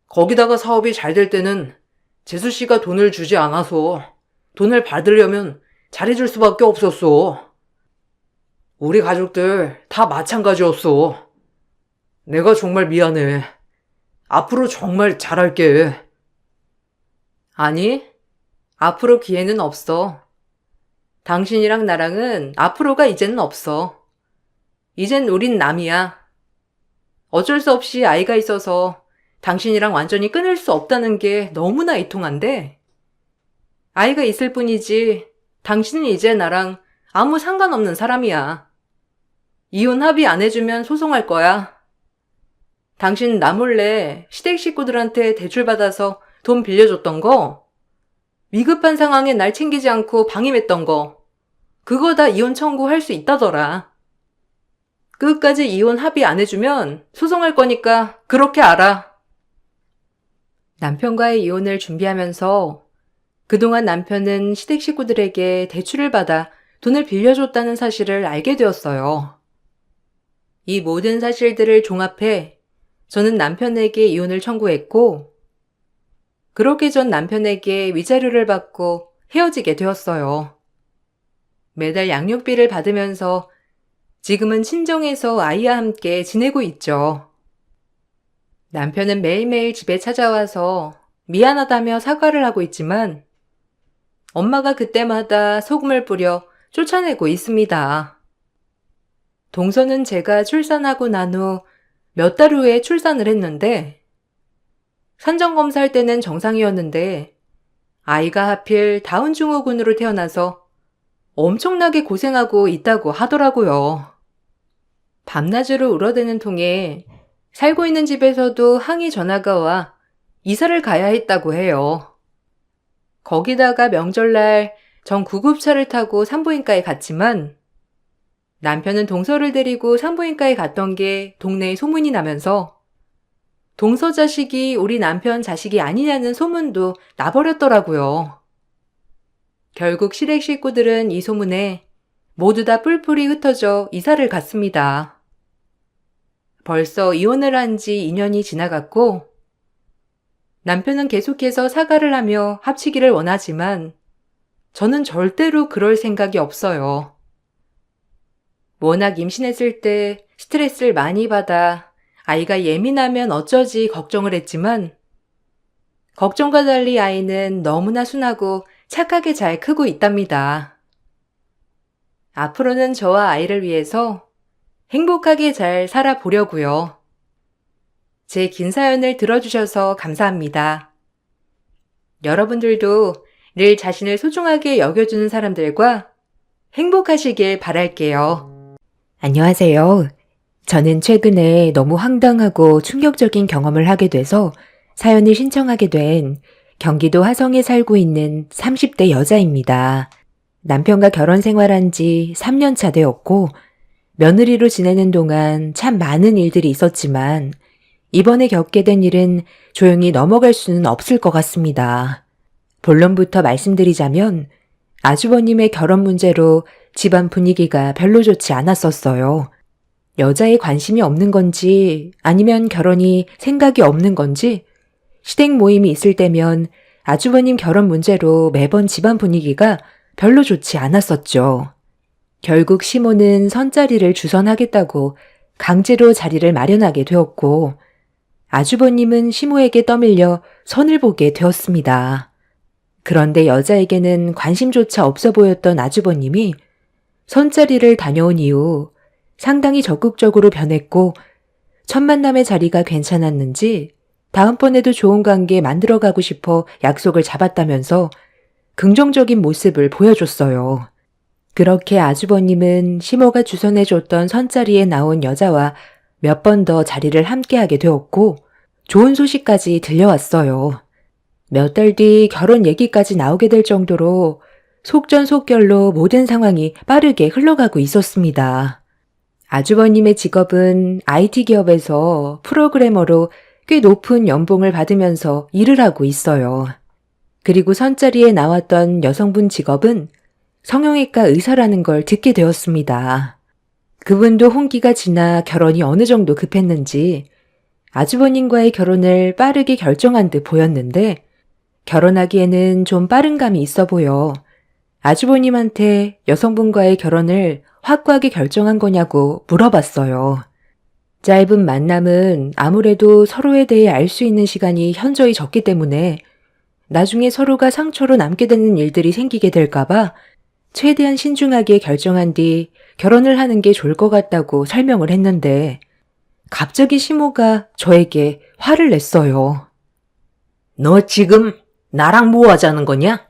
거기다가 사업이 잘 될 때는 재수 씨가 돈을 주지 않아서 돈을 받으려면 잘해줄 수밖에 없었어. 우리 가족들 다 마찬가지였어. 내가 정말 미안해. 앞으로 정말 잘할게. 아니, 앞으로 기회는 없어. 당신이랑 나랑은 앞으로가 이제는 없어. 이젠 우린 남이야. 어쩔 수 없이 아이가 있어서 당신이랑 완전히 끊을 수 없다는 게 너무나 이통한데, 아이가 있을 뿐이지 당신은 이제 나랑 아무 상관없는 사람이야. 이혼 합의 안 해주면 소송할 거야. 당신 나 몰래 시댁 식구들한테 대출받아서 돈 빌려줬던 거, 위급한 상황에 날 챙기지 않고 방임했던 거, 그거 다 이혼 청구할 수 있다더라. 끝까지 이혼 합의 안 해주면 소송할 거니까 그렇게 알아. 남편과의 이혼을 준비하면서 그동안 남편은 시댁 식구들에게 대출을 받아 돈을 빌려줬다는 사실을 알게 되었어요. 이 모든 사실들을 종합해 저는 남편에게 이혼을 청구했고, 그렇게 전 남편에게 위자료를 받고 헤어지게 되었어요. 매달 양육비를 받으면서 지금은 친정에서 아이와 함께 지내고 있죠. 남편은 매일매일 집에 찾아와서 미안하다며 사과를 하고 있지만 엄마가 그때마다 소금을 뿌려 쫓아내고 있습니다. 동서는 제가 출산하고 난 후 몇 달 후에 출산을 했는데, 산정검사할 때는 정상이었는데 아이가 하필 다운 증후군으로 태어나서 엄청나게 고생하고 있다고 하더라고요. 밤낮으로 울어대는 통에 살고 있는 집에서도 항의 전화가 와 이사를 가야 했다고 해요. 거기다가 명절날 전 구급차를 타고 산부인과에 갔지만 남편은 동서를 데리고 산부인과에 갔던 게 동네에 소문이 나면서 동서 자식이 우리 남편 자식이 아니냐는 소문도 나버렸더라고요. 결국 시댁 식구들은 이 소문에 모두 다 뿔뿔이 흩어져 이사를 갔습니다. 벌써 이혼을 한 지 2년이 지나갔고, 남편은 계속해서 사과를 하며 합치기를 원하지만 저는 절대로 그럴 생각이 없어요. 워낙 임신했을 때 스트레스를 많이 받아 아이가 예민하면 어쩌지 걱정을 했지만, 걱정과 달리 아이는 너무나 순하고 착하게 잘 크고 있답니다. 앞으로는 저와 아이를 위해서 행복하게 잘 살아보려고요. 제 긴 사연을 들어주셔서 감사합니다. 여러분들도 늘 자신을 소중하게 여겨주는 사람들과 행복하시길 바랄게요. 안녕하세요. 저는 최근에 너무 황당하고 충격적인 경험을 하게 돼서 사연을 신청하게 된 경기도 화성에 살고 있는 30대 여자입니다. 남편과 결혼 생활한 지 3년 차 되었고, 며느리로 지내는 동안 참 많은 일들이 있었지만 이번에 겪게 된 일은 조용히 넘어갈 수는 없을 것 같습니다. 본론부터 말씀드리자면 아주버님의 결혼 문제로 집안 분위기가 별로 좋지 않았었어요. 여자에 관심이 없는 건지 아니면 결혼이 생각이 없는 건지 시댁 모임이 있을 때면 아주버님 결혼 문제로 매번 집안 분위기가 별로 좋지 않았었죠. 결국 시모는 선자리를 주선하겠다고 강제로 자리를 마련하게 되었고, 아주버님은 시모에게 떠밀려 선을 보게 되었습니다. 그런데 여자에게는 관심조차 없어 보였던 아주버님이 선자리를 다녀온 이후 상당히 적극적으로 변했고 첫 만남의 자리가 괜찮았는지 다음번에도 좋은 관계 만들어가고 싶어 약속을 잡았다면서 긍정적인 모습을 보여줬어요. 그렇게 아주버님은 시모가 주선해줬던 선자리에 나온 여자와 몇 번 더 자리를 함께하게 되었고 좋은 소식까지 들려왔어요. 몇 달 뒤 결혼 얘기까지 나오게 될 정도로 속전속결로 모든 상황이 빠르게 흘러가고 있었습니다. 아주버님의 직업은 IT 기업에서 프로그래머로 꽤 높은 연봉을 받으면서 일을 하고 있어요. 그리고 선자리에 나왔던 여성분 직업은 성형외과 의사라는 걸 듣게 되었습니다. 그분도 혼기가 지나 결혼이 어느 정도 급했는지 아주버님과의 결혼을 빠르게 결정한 듯 보였는데 결혼하기에는 좀 빠른 감이 있어 보여 아주버님한테 여성분과의 결혼을 확고하게 결정한 거냐고 물어봤어요. 짧은 만남은 아무래도 서로에 대해 알 수 있는 시간이 현저히 적기 때문에 나중에 서로가 상처로 남게 되는 일들이 생기게 될까봐 최대한 신중하게 결정한 뒤 결혼을 하는 게 좋을 것 같다고 설명을 했는데 갑자기 시모가 저에게 화를 냈어요. 너 지금 나랑 뭐 하자는 거냐?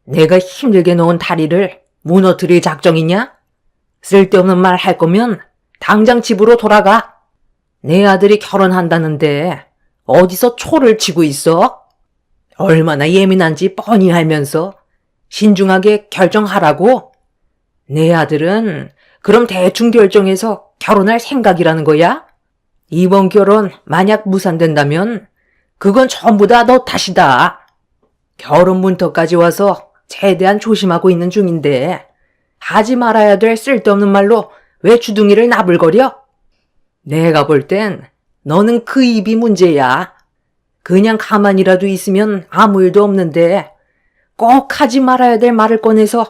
내가 힘들게 놓은 다리를 무너뜨릴 작정이냐? 쓸데없는 말 할 거면 당장 집으로 돌아가. 내 아들이 결혼한다는데 어디서 초를 치고 있어? 얼마나 예민한지 뻔히 알면서 신중하게 결정하라고? 내 아들은 그럼 대충 결정해서 결혼할 생각이라는 거야? 이번 결혼 만약 무산된다면 그건 전부 다 너 탓이다. 결혼 문턱까지 와서 최대한 조심하고 있는 중인데 하지 말아야 될 쓸데없는 말로 왜 주둥이를 나불거려? 내가 볼 땐 너는 그 입이 문제야. 그냥 가만히라도 있으면 아무 일도 없는데 꼭 하지 말아야 될 말을 꺼내서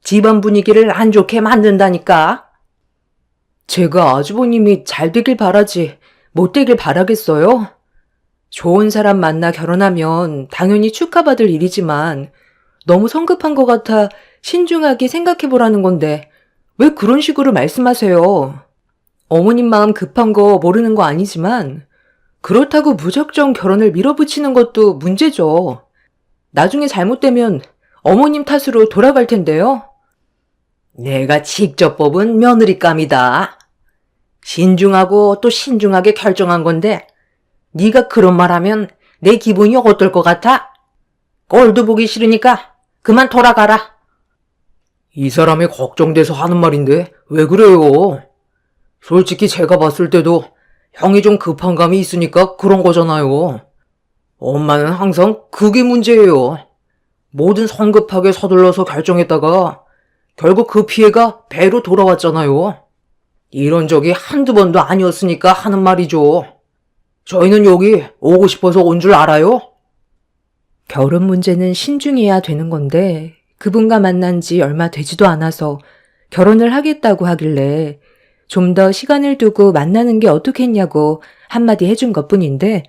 집안 분위기를 안 좋게 만든다니까. 제가 아주버님이 잘 되길 바라지 못 되길 바라겠어요? 좋은 사람 만나 결혼하면 당연히 축하받을 일이지만 너무 성급한 것 같아 신중하게 생각해보라는 건데 왜 그런 식으로 말씀하세요? 어머님 마음 급한 거 모르는 거 아니지만 그렇다고 무작정 결혼을 밀어붙이는 것도 문제죠. 나중에 잘못되면 어머님 탓으로 돌아갈 텐데요. 내가 직접 뽑은 며느리감이다. 신중하고 또 신중하게 결정한 건데 네가 그런 말하면 내 기분이 어떨 것 같아? 꼴도 보기 싫으니까 그만 돌아가라. 이 사람이 걱정돼서 하는 말인데 왜 그래요? 솔직히 제가 봤을 때도 형이 좀 급한 감이 있으니까 그런 거잖아요. 엄마는 항상 그게 문제예요. 뭐든 성급하게 서둘러서 결정했다가 결국 그 피해가 배로 돌아왔잖아요. 이런 적이 한두 번도 아니었으니까 하는 말이죠. 저희는 여기 오고 싶어서 온 줄 알아요? 결혼 문제는 신중해야 되는 건데 그분과 만난 지 얼마 되지도 않아서 결혼을 하겠다고 하길래 좀 더 시간을 두고 만나는 게 어떻겠냐고 한마디 해준 것뿐인데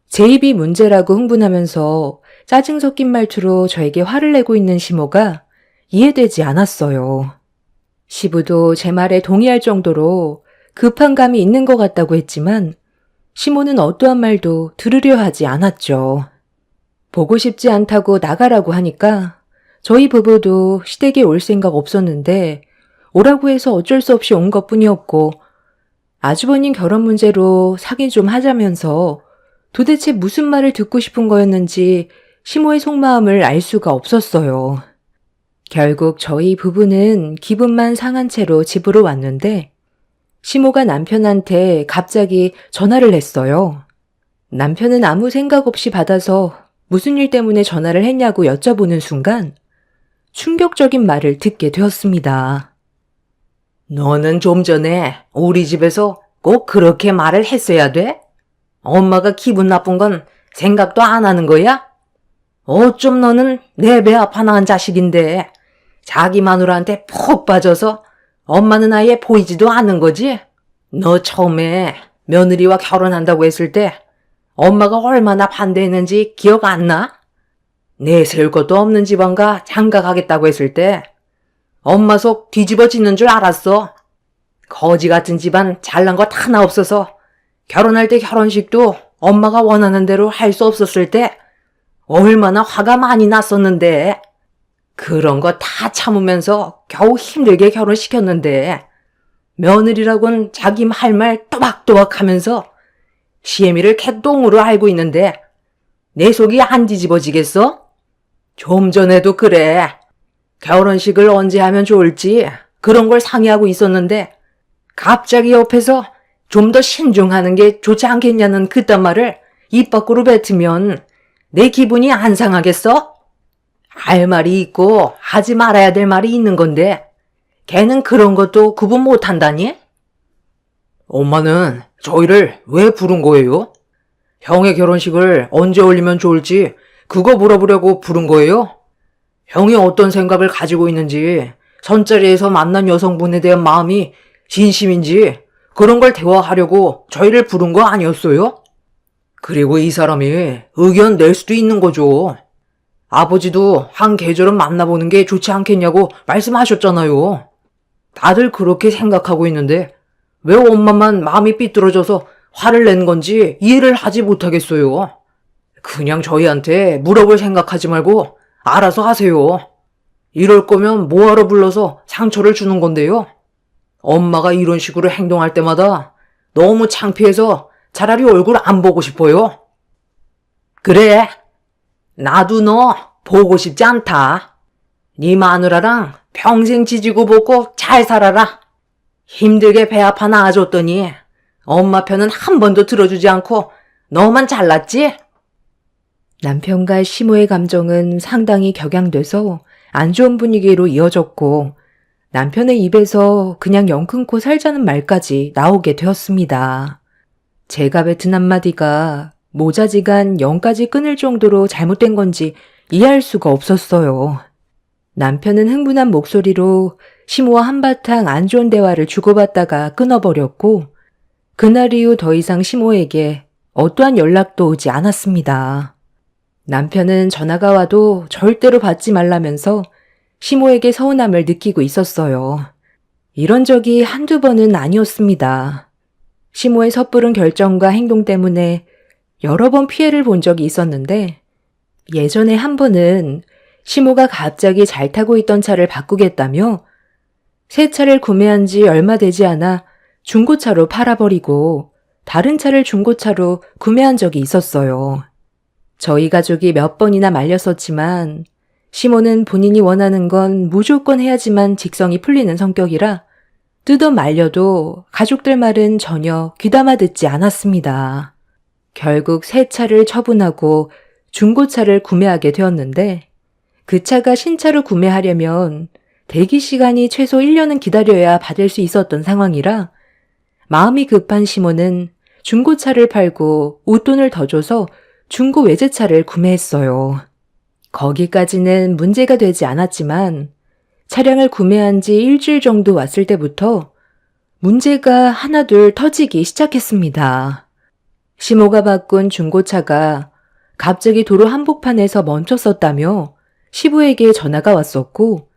제 입이 문제라고 흥분하면서 짜증 섞인 말투로 저에게 화를 내고 있는 시모가 이해되지 않았어요. 시부도 제 말에 동의할 정도로 급한 감이 있는 것 같다고 했지만 시모는 어떠한 말도 들으려 하지 않았죠. 보고 싶지 않다고 나가라고 하니까 저희 부부도 시댁에 올 생각 없었는데 오라고 해서 어쩔 수 없이 온 것뿐이었고 아주버님 결혼 문제로 상의 좀 하자면서 도대체 무슨 말을 듣고 싶은 거였는지 시모의 속마음을 알 수가 없었어요. 결국 저희 부부는 기분만 상한 채로 집으로 왔는데 시모가 남편한테 갑자기 전화를 했어요. 남편은 아무 생각 없이 받아서 무슨 일 때문에 전화를 했냐고 여쭤보는 순간 충격적인 말을 듣게 되었습니다. 너는 좀 전에 우리 집에서 꼭 그렇게 말을 했어야 돼? 엄마가 기분 나쁜 건 생각도 안 하는 거야? 어쩜 너는 내 배 아파 낳은 자식인데 자기 마누라한테 푹 빠져서 엄마는 아예 보이지도 않는 거지? 너 처음에 며느리와 결혼한다고 했을 때 엄마가 얼마나 반대했는지 기억 안 나? 내세울 것도 없는 집안가 장가 가겠다고 했을 때 엄마 속 뒤집어지는 줄 알았어. 거지 같은 집안 잘난 것 하나 없어서 결혼할 때 결혼식도 엄마가 원하는 대로 할 수 없었을 때 얼마나 화가 많이 났었는데 그런 거 다 참으면서 겨우 힘들게 결혼시켰는데 며느리라곤 자기 할 말 또박또박 하면서 시애미를 개똥으로 알고 있는데 내 속이 안 뒤집어지겠어? 좀 전에도 그래. 결혼식을 언제 하면 좋을지 그런 걸 상의하고 있었는데 갑자기 옆에서 좀 더 신중하는 게 좋지 않겠냐는 그딴 말을 입 밖으로 뱉으면 내 기분이 안 상하겠어? 할 말이 있고 하지 말아야 될 말이 있는 건데 걔는 그런 것도 구분 못한다니? 엄마는 저희를 왜 부른 거예요? 형의 결혼식을 언제 올리면 좋을지 그거 물어보려고 부른 거예요? 형이 어떤 생각을 가지고 있는지, 선자리에서 만난 여성분에 대한 마음이 진심인지 그런 걸 대화하려고 저희를 부른 거 아니었어요? 그리고 이 사람이 의견 낼 수도 있는 거죠. 아버지도 한 계절은 만나보는 게 좋지 않겠냐고 말씀하셨잖아요. 다들 그렇게 생각하고 있는데 왜 엄마만 마음이 삐뚤어져서 화를 낸 건지 이해를 하지 못하겠어요. 그냥 저희한테 물어볼 생각하지 말고 알아서 하세요. 이럴 거면 뭐하러 불러서 상처를 주는 건데요. 엄마가 이런 식으로 행동할 때마다 너무 창피해서 차라리 얼굴 안 보고 싶어요. 그래, 나도 너 보고 싶지 않다. 네 마누라랑 평생 지지고 볶고 잘 살아라. 힘들게 배 아파 낳아줬더니 엄마 편은 한 번도 들어주지 않고 너만 잘났지? 남편과 시모의 감정은 상당히 격양돼서 안 좋은 분위기로 이어졌고 남편의 입에서 그냥 영 끊고 살자는 말까지 나오게 되었습니다. 제가 뱉은 한마디가 모자지간 영까지 끊을 정도로 잘못된 건지 이해할 수가 없었어요. 남편은 흥분한 목소리로 시모와 한바탕 안 좋은 대화를 주고받다가 끊어버렸고 그날 이후 더 이상 시모에게 어떠한 연락도 오지 않았습니다. 남편은 전화가 와도 절대로 받지 말라면서 시모에게 서운함을 느끼고 있었어요. 이런 적이 한두 번은 아니었습니다. 시모의 섣부른 결정과 행동 때문에 여러 번 피해를 본 적이 있었는데 예전에 한 번은 시모가 갑자기 잘 타고 있던 차를 바꾸겠다며 새 차를 구매한 지 얼마 되지 않아 중고차로 팔아버리고 다른 차를 중고차로 구매한 적이 있었어요. 저희 가족이 몇 번이나 말렸었지만 시모는 본인이 원하는 건 무조건 해야지만 직성이 풀리는 성격이라 뜯어 말려도 가족들 말은 전혀 귀담아 듣지 않았습니다. 결국 새 차를 처분하고 중고차를 구매하게 되었는데 그 차가 신차로 구매하려면 대기 시간이 최소 1년은 기다려야 받을 수 있었던 상황이라 마음이 급한 시모는 중고차를 팔고 웃돈을 더 줘서 중고 외제차를 구매했어요. 거기까지는 문제가 되지 않았지만 차량을 구매한 지 일주일 정도 왔을 때부터 문제가 하나둘 터지기 시작했습니다. 시모가 바꾼 중고차가 갑자기 도로 한복판에서 멈췄었다며 시부에게 전화가 왔었고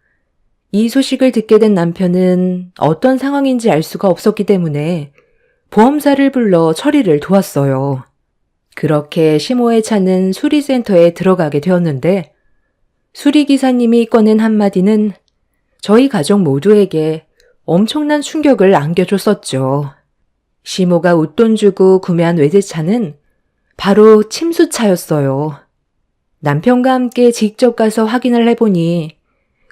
이 소식을 듣게 된 남편은 어떤 상황인지 알 수가 없었기 때문에 보험사를 불러 처리를 도왔어요. 그렇게 시모의 차는 수리센터에 들어가게 되었는데 수리기사님이 꺼낸 한마디는 저희 가족 모두에게 엄청난 충격을 안겨줬었죠. 시모가 웃돈 주고 구매한 외제차는 바로 침수차였어요. 남편과 함께 직접 가서 확인을 해보니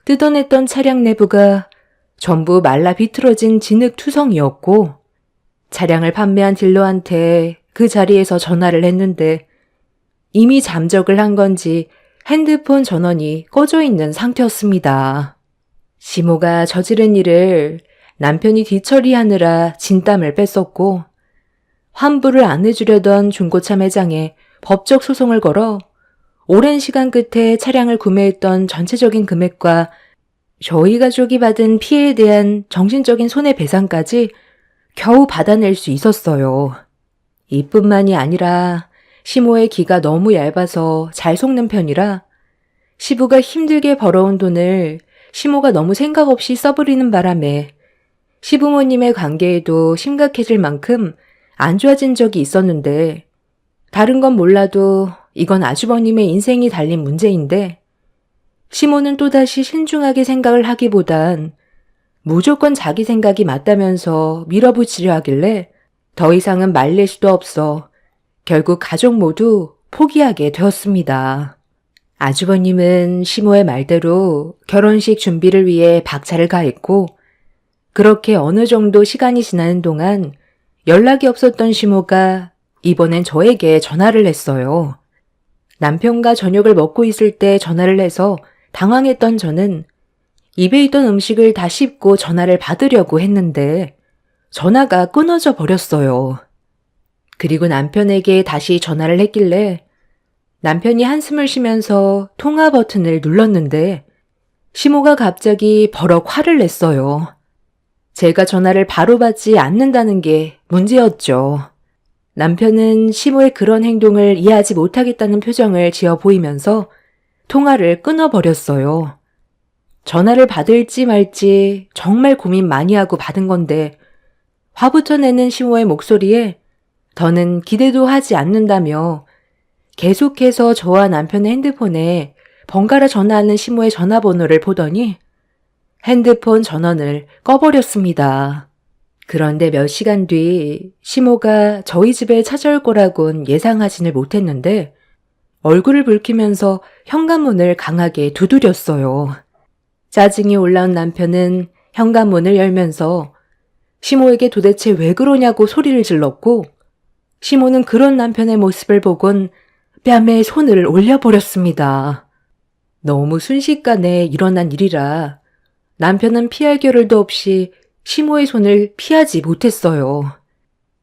뜯어냈던 차량 내부가 전부 말라 비틀어진 진흙투성이었고 차량을 판매한 딜러한테 그 자리에서 전화를 했는데 이미 잠적을 한 건지 핸드폰 전원이 꺼져 있는 상태였습니다. 시모가 저지른 일을 남편이 뒤처리하느라 진땀을 뺐었고 환불을 안 해주려던 중고차 매장에 법적 소송을 걸어 오랜 시간 끝에 차량을 구매했던 전체적인 금액과 저희 가족이 받은 피해에 대한 정신적인 손해배상까지 겨우 받아낼 수 있었어요. 이뿐만이 아니라 시모의 기가 너무 얇아서 잘 속는 편이라 시부가 힘들게 벌어온 돈을 시모가 너무 생각 없이 써버리는 바람에 시부모님의 관계에도 심각해질 만큼 안 좋아진 적이 있었는데 다른 건 몰라도 이건 아주버님의 인생이 달린 문제인데 시모는 또다시 신중하게 생각을 하기보단 무조건 자기 생각이 맞다면서 밀어붙이려 하길래 더 이상은 말릴 수도 없어 결국 가족 모두 포기하게 되었습니다. 아주버님은 시모의 말대로 결혼식 준비를 위해 박차를 가했고 그렇게 어느 정도 시간이 지나는 동안 연락이 없었던 시모가 이번엔 저에게 전화를 했어요. 남편과 저녁을 먹고 있을 때 전화를 해서 당황했던 저는 입에 있던 음식을 다 씹고 전화를 받으려고 했는데 전화가 끊어져 버렸어요. 그리고 남편에게 다시 전화를 했길래 남편이 한숨을 쉬면서 통화 버튼을 눌렀는데 시모가 갑자기 버럭 화를 냈어요. 제가 전화를 바로 받지 않는다는 게 문제였죠. 남편은 시모의 그런 행동을 이해하지 못하겠다는 표정을 지어 보이면서 통화를 끊어버렸어요. 전화를 받을지 말지 정말 고민 많이 하고 받은 건데 화부터 내는 시모의 목소리에 더는 기대도 하지 않는다며 계속해서 저와 남편의 핸드폰에 번갈아 전화하는 시모의 전화번호를 보더니 핸드폰 전원을 꺼버렸습니다. 그런데 몇 시간 뒤 시모가 저희 집에 찾아올 거라곤 예상하지는 못했는데 얼굴을 붉히면서 현관문을 강하게 두드렸어요. 짜증이 올라온 남편은 현관문을 열면서 시모에게 도대체 왜 그러냐고 소리를 질렀고 시모는 그런 남편의 모습을 보곤 뺨에 손을 올려버렸습니다. 너무 순식간에 일어난 일이라 남편은 피할 겨를도 없이 시모의 손을 피하지 못했어요.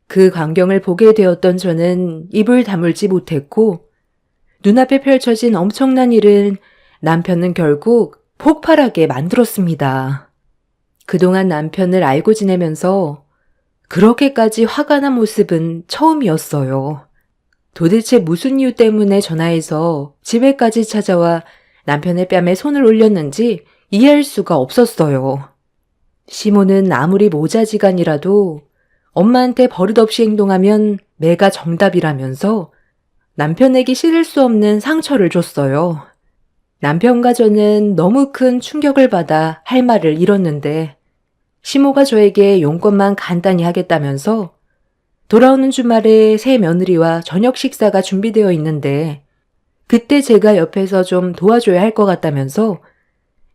그 광경을 보게 되었던 저는 입을 다물지 못했고 눈앞에 펼쳐진 엄청난 일은 남편은 결국 폭발하게 만들었습니다. 그동안 남편을 알고 지내면서 그렇게까지 화가 난 모습은 처음이었어요. 도대체 무슨 이유 때문에 전화해서 집에까지 찾아와 남편의 뺨에 손을 올렸는지 이해할 수가 없었어요. 시모는 아무리 모자지간이라도 엄마한테 버릇없이 행동하면 매가 정답이라면서 남편에게 씻을 수 없는 상처를 줬어요. 남편과 저는 너무 큰 충격을 받아 할 말을 잃었는데 시모가 저에게 용건만 간단히 하겠다면서 돌아오는 주말에 새 며느리와 저녁 식사가 준비되어 있는데 그때 제가 옆에서 좀 도와줘야 할 것 같다면서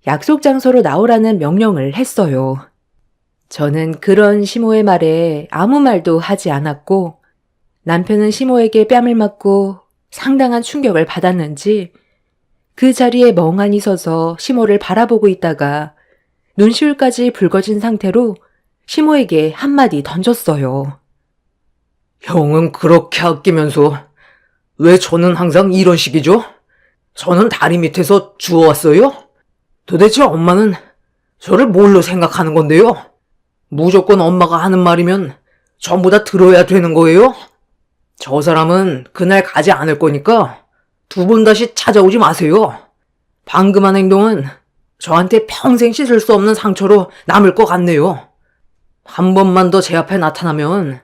약속 장소로 나오라는 명령을 했어요. 저는 그런 시모의 말에 아무 말도 하지 않았고 남편은 시모에게 뺨을 맞고 상당한 충격을 받았는지 그 자리에 멍하니 서서 시모를 바라보고 있다가 눈시울까지 붉어진 상태로 시모에게 한마디 던졌어요. 형은 그렇게 아끼면서 왜 저는 항상 이런 식이죠? 저는 다리 밑에서 주워왔어요? 도대체 엄마는 저를 뭘로 생각하는 건데요? 무조건 엄마가 하는 말이면 전부 다 들어야 되는 거예요? 저 사람은 그날 가지 않을 거니까 두 번 다시 찾아오지 마세요. 방금 한 행동은 저한테 평생 씻을 수 없는 상처로 남을 것 같네요. 한 번만 더 제 앞에 나타나면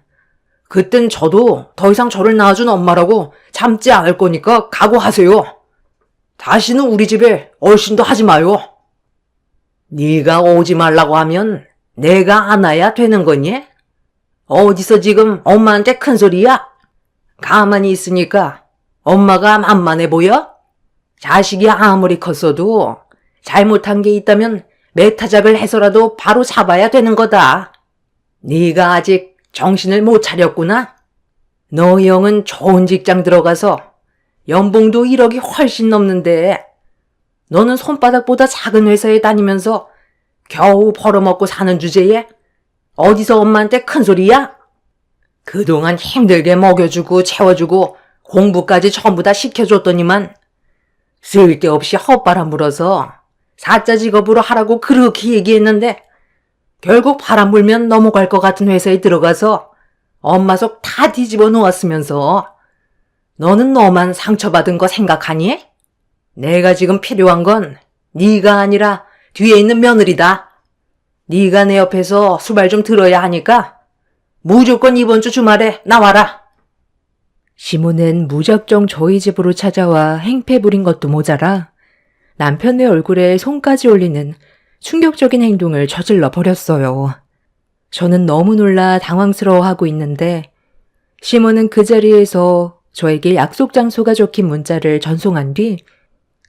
그땐 저도 더 이상 저를 낳아준 엄마라고 참지 않을 거니까 각오하세요. 다시는 우리 집에 얼씬도 하지 마요. 네가 오지 말라고 하면 내가 안아야 되는 거니? 어디서 지금 엄마한테 큰 소리야? 가만히 있으니까 엄마가 만만해 보여? 자식이 아무리 컸어도 잘못한 게 있다면 매타작을 해서라도 바로 잡아야 되는 거다. 네가 아직 정신을 못 차렸구나? 너 형은 좋은 직장 들어가서 연봉도 1억이 훨씬 넘는데 너는 손바닥보다 작은 회사에 다니면서 겨우 벌어먹고 사는 주제에 어디서 엄마한테 큰 소리야? 그동안 힘들게 먹여주고 채워주고 공부까지 전부 다 시켜줬더니만 쓸데없이 헛바람 불어서 사자 직업으로 하라고 그렇게 얘기했는데 결국 바람 불면 넘어갈 것 같은 회사에 들어가서 엄마 속 다 뒤집어 놓았으면서 너는 너만 상처받은 거 생각하니? 내가 지금 필요한 건 네가 아니라 뒤에 있는 며느리다. 네가 내 옆에서 수발 좀 들어야 하니까 무조건 이번 주 주말에 나와라. 시모는 무작정 저희 집으로 찾아와 행패 부린 것도 모자라 남편의 얼굴에 손까지 올리는 충격적인 행동을 저질러 버렸어요. 저는 너무 놀라 당황스러워하고 있는데 시모는 그 자리에서 저에게 약속 장소가 적힌 문자를 전송한 뒤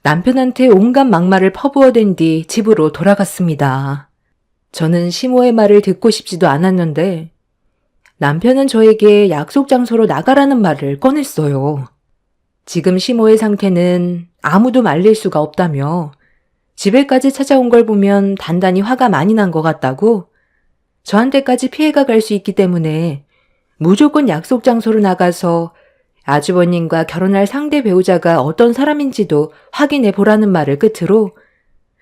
남편한테 온갖 막말을 퍼부어댄 뒤 집으로 돌아갔습니다. 저는 시모의 말을 듣고 싶지도 않았는데 남편은 저에게 약속 장소로 나가라는 말을 꺼냈어요. 지금 시모의 상태는 아무도 말릴 수가 없다며 집에까지 찾아온 걸 보면 단단히 화가 많이 난 것 같다고 저한테까지 피해가 갈 수 있기 때문에 무조건 약속 장소로 나가서 아주버님과 결혼할 상대 배우자가 어떤 사람인지도 확인해 보라는 말을 끝으로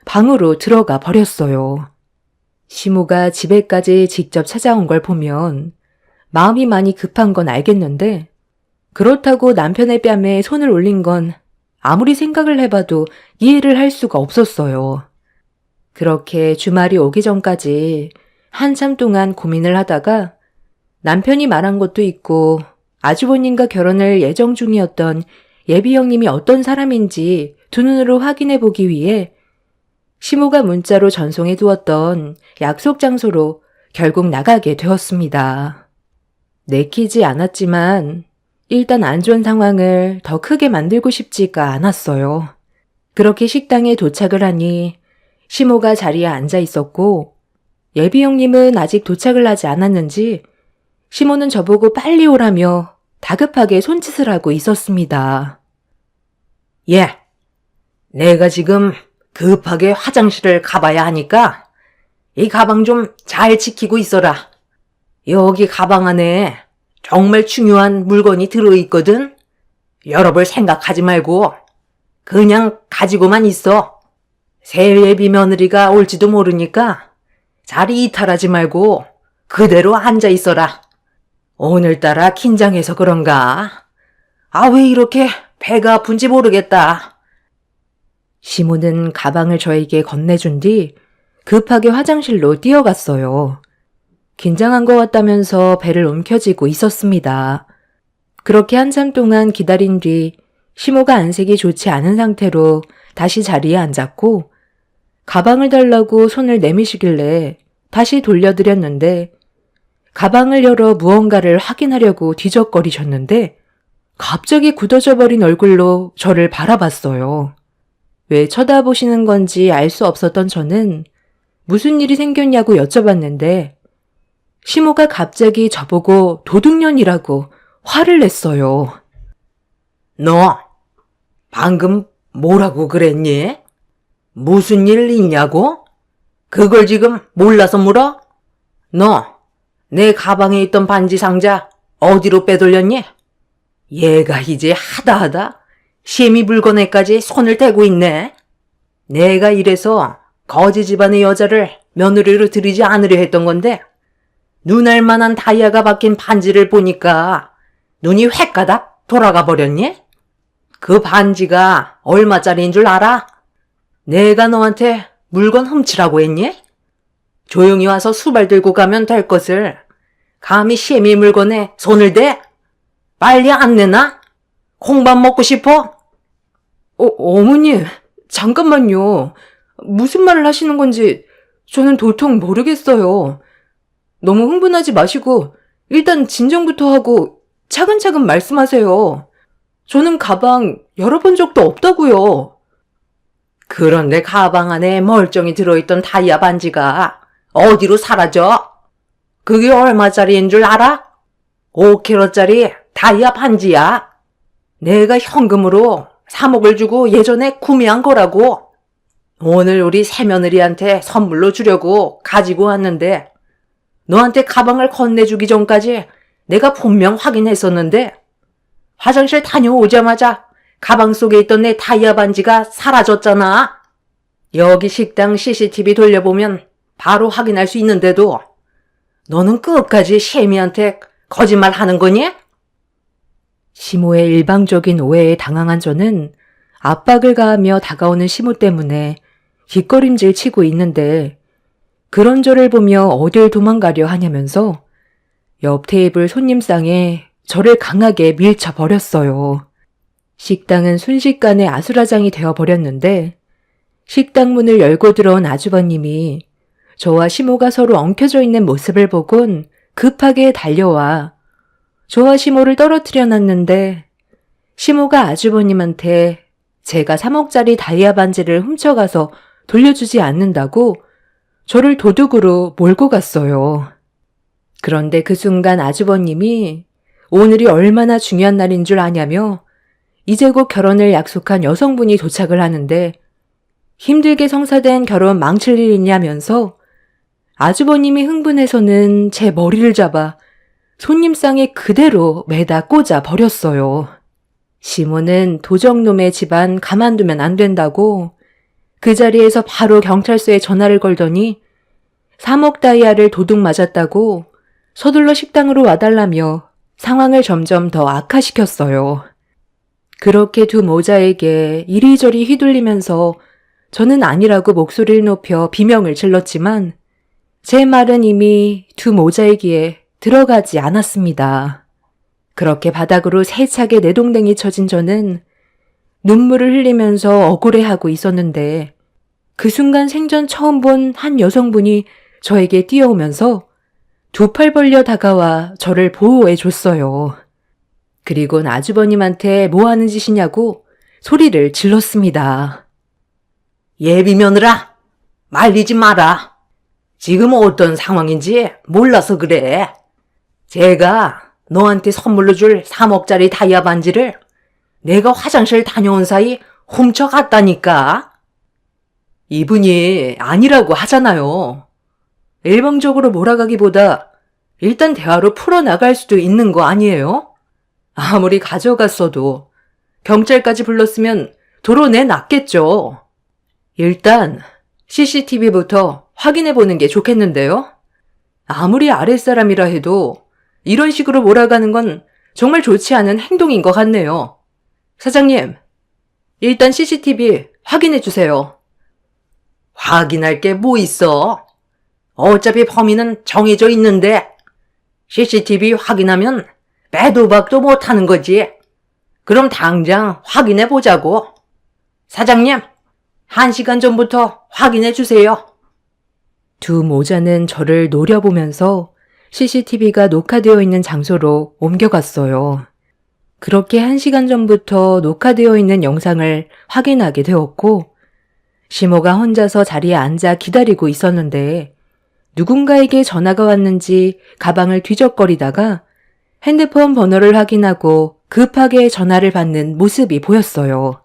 방으로 들어가 버렸어요. 시모가 집에까지 직접 찾아온 걸 보면 마음이 많이 급한 건 알겠는데 그렇다고 남편의 뺨에 손을 올린 건 아무리 생각을 해봐도 이해를 할 수가 없었어요. 그렇게 주말이 오기 전까지 한참 동안 고민을 하다가 남편이 말한 것도 있고 아주버님과 결혼을 예정 중이었던 예비 형님이 어떤 사람인지 두 눈으로 확인해 보기 위해 시모가 문자로 전송해 두었던 약속 장소로 결국 나가게 되었습니다. 내키지 않았지만 일단 안 좋은 상황을 더 크게 만들고 싶지가 않았어요. 그렇게 식당에 도착을 하니 시모가 자리에 앉아 있었고 예비 형님은 아직 도착을 하지 않았는지 시모는 저보고 빨리 오라며 다급하게 손짓을 하고 있었습니다. 예, 내가 지금 급하게 화장실을 가봐야 하니까 이 가방 좀 잘 지키고 있어라. 여기 가방 안에 정말 중요한 물건이 들어있거든. 여러분 생각하지 말고 그냥 가지고만 있어. 새 예비 며느리가 올지도 모르니까 자리 이탈하지 말고 그대로 앉아 있어라. 오늘따라 긴장해서 그런가? 왜 이렇게 배가 아픈지 모르겠다. 시모는 가방을 저에게 건네준 뒤 급하게 화장실로 뛰어갔어요. 긴장한 것 같다면서 배를 움켜쥐고 있었습니다. 그렇게 한참 동안 기다린 뒤 시모가 안색이 좋지 않은 상태로 다시 자리에 앉았고 가방을 달라고 손을 내미시길래 다시 돌려드렸는데 가방을 열어 무언가를 확인하려고 뒤적거리셨는데 갑자기 굳어져 버린 얼굴로 저를 바라봤어요. 왜 쳐다보시는 건지 알 수 없었던 저는 무슨 일이 생겼냐고 여쭤봤는데 시모가 갑자기 저보고 도둑년이라고 화를 냈어요. 너 방금 뭐라고 그랬니? 무슨 일 있냐고? 그걸 지금 몰라서 물어? 너 내 가방에 있던 반지 상자 어디로 빼돌렸니? 얘가 이제 하다하다 시미 물건에까지 손을 대고 있네. 내가 이래서 거지 집안의 여자를 며느리로 들이지 않으려 했던 건데 눈알 만한 다이아가 박힌 반지를 보니까 눈이 횟가닥 돌아가 버렸니? 그 반지가 얼마짜리인 줄 알아? 내가 너한테 물건 훔치라고 했니? 조용히 와서 수발 들고 가면 될 것을 감히 시미 물건에 손을 대? 빨리 안 내놔? 콩밥 먹고 싶어? 어머니, 잠깐만요. 무슨 말을 하시는 건지 저는 도통 모르겠어요. 너무 흥분하지 마시고 일단 진정부터 하고 차근차근 말씀하세요. 저는 가방 열어본 적도 없다고요. 그런데 가방 안에 멀쩡히 들어있던 다이아 반지가 어디로 사라져? 그게 얼마짜리인 줄 알아? 5kg짜리 다이아 반지야. 내가 현금으로 3억을 주고 예전에 구매한 거라고. 오늘 우리 새며느리한테 선물로 주려고 가지고 왔는데 너한테 가방을 건네주기 전까지 내가 분명 확인했었는데 화장실 다녀오자마자 가방 속에 있던 내 다이아 반지가 사라졌잖아. 여기 식당 CCTV 돌려보면 바로 확인할 수 있는데도 너는 끝까지 셰미한테 거짓말 하는 거니? 시모의 일방적인 오해에 당황한 저는 압박을 가하며 다가오는 시모 때문에 뒷걸음질 치고 있는데 그런 저를 보며 어딜 도망가려 하냐면서 옆 테이블 손님상에 저를 강하게 밀쳐버렸어요. 식당은 순식간에 아수라장이 되어버렸는데 식당 문을 열고 들어온 아주버님이 저와 시모가 서로 엉켜져 있는 모습을 보곤 급하게 달려와 저와 시모를 떨어뜨려 놨는데 시모가 아주버님한테 제가 3억짜리 다이아 반지를 훔쳐가서 돌려주지 않는다고 저를 도둑으로 몰고 갔어요. 그런데 그 순간 아주버님이 오늘이 얼마나 중요한 날인 줄 아냐며 이제 곧 결혼을 약속한 여성분이 도착을 하는데 힘들게 성사된 결혼 망칠 일 있냐면서 아주버님이 흥분해서는 제 머리를 잡아 손님상에 그대로 매다 꽂아 버렸어요. 시모는 도적놈의 집안 가만두면 안 된다고 그 자리에서 바로 경찰서에 전화를 걸더니 3억 다이아를 도둑 맞았다고 서둘러 식당으로 와달라며 상황을 점점 더 악화시켰어요. 그렇게 두 모자에게 이리저리 휘둘리면서 저는 아니라고 목소리를 높여 비명을 질렀지만 제 말은 이미 두 모자의 귀에 들어가지 않았습니다. 그렇게 바닥으로 세차게 내동댕이 쳐진 저는 눈물을 흘리면서 억울해하고 있었는데 그 순간 생전 처음 본 한 여성분이 저에게 뛰어오면서 두 팔 벌려 다가와 저를 보호해 줬어요. 그리곤 아주버님한테 뭐 하는 짓이냐고 소리를 질렀습니다. 예비 며느라, 말리지 마라. 지금 어떤 상황인지 몰라서 그래. 제가 너한테 선물로 줄 3억짜리 다이아 반지를 내가 화장실 다녀온 사이 훔쳐갔다니까. 이분이 아니라고 하잖아요. 일방적으로 몰아가기보다 일단 대화로 풀어나갈 수도 있는 거 아니에요? 아무리 가져갔어도 경찰까지 불렀으면 도로 내놨겠죠. 일단 CCTV부터 확인해보는 게 좋겠는데요? 아무리 아랫사람이라 해도 이런 식으로 몰아가는 건 정말 좋지 않은 행동인 것 같네요. 사장님, 일단 CCTV 확인해주세요. 확인할 게 뭐 있어? 어차피 범인은 정해져 있는데 CCTV 확인하면 빼도 박도 못하는 거지. 그럼 당장 확인해보자고. 사장님, 1시간 전부터 확인해주세요. 두 모자는 저를 노려보면서 CCTV가 녹화되어 있는 장소로 옮겨갔어요. 그렇게 1시간 전부터 녹화되어 있는 영상을 확인하게 되었고 시모가 혼자서 자리에 앉아 기다리고 있었는데 누군가에게 전화가 왔는지 가방을 뒤적거리다가 핸드폰 번호를 확인하고 급하게 전화를 받는 모습이 보였어요.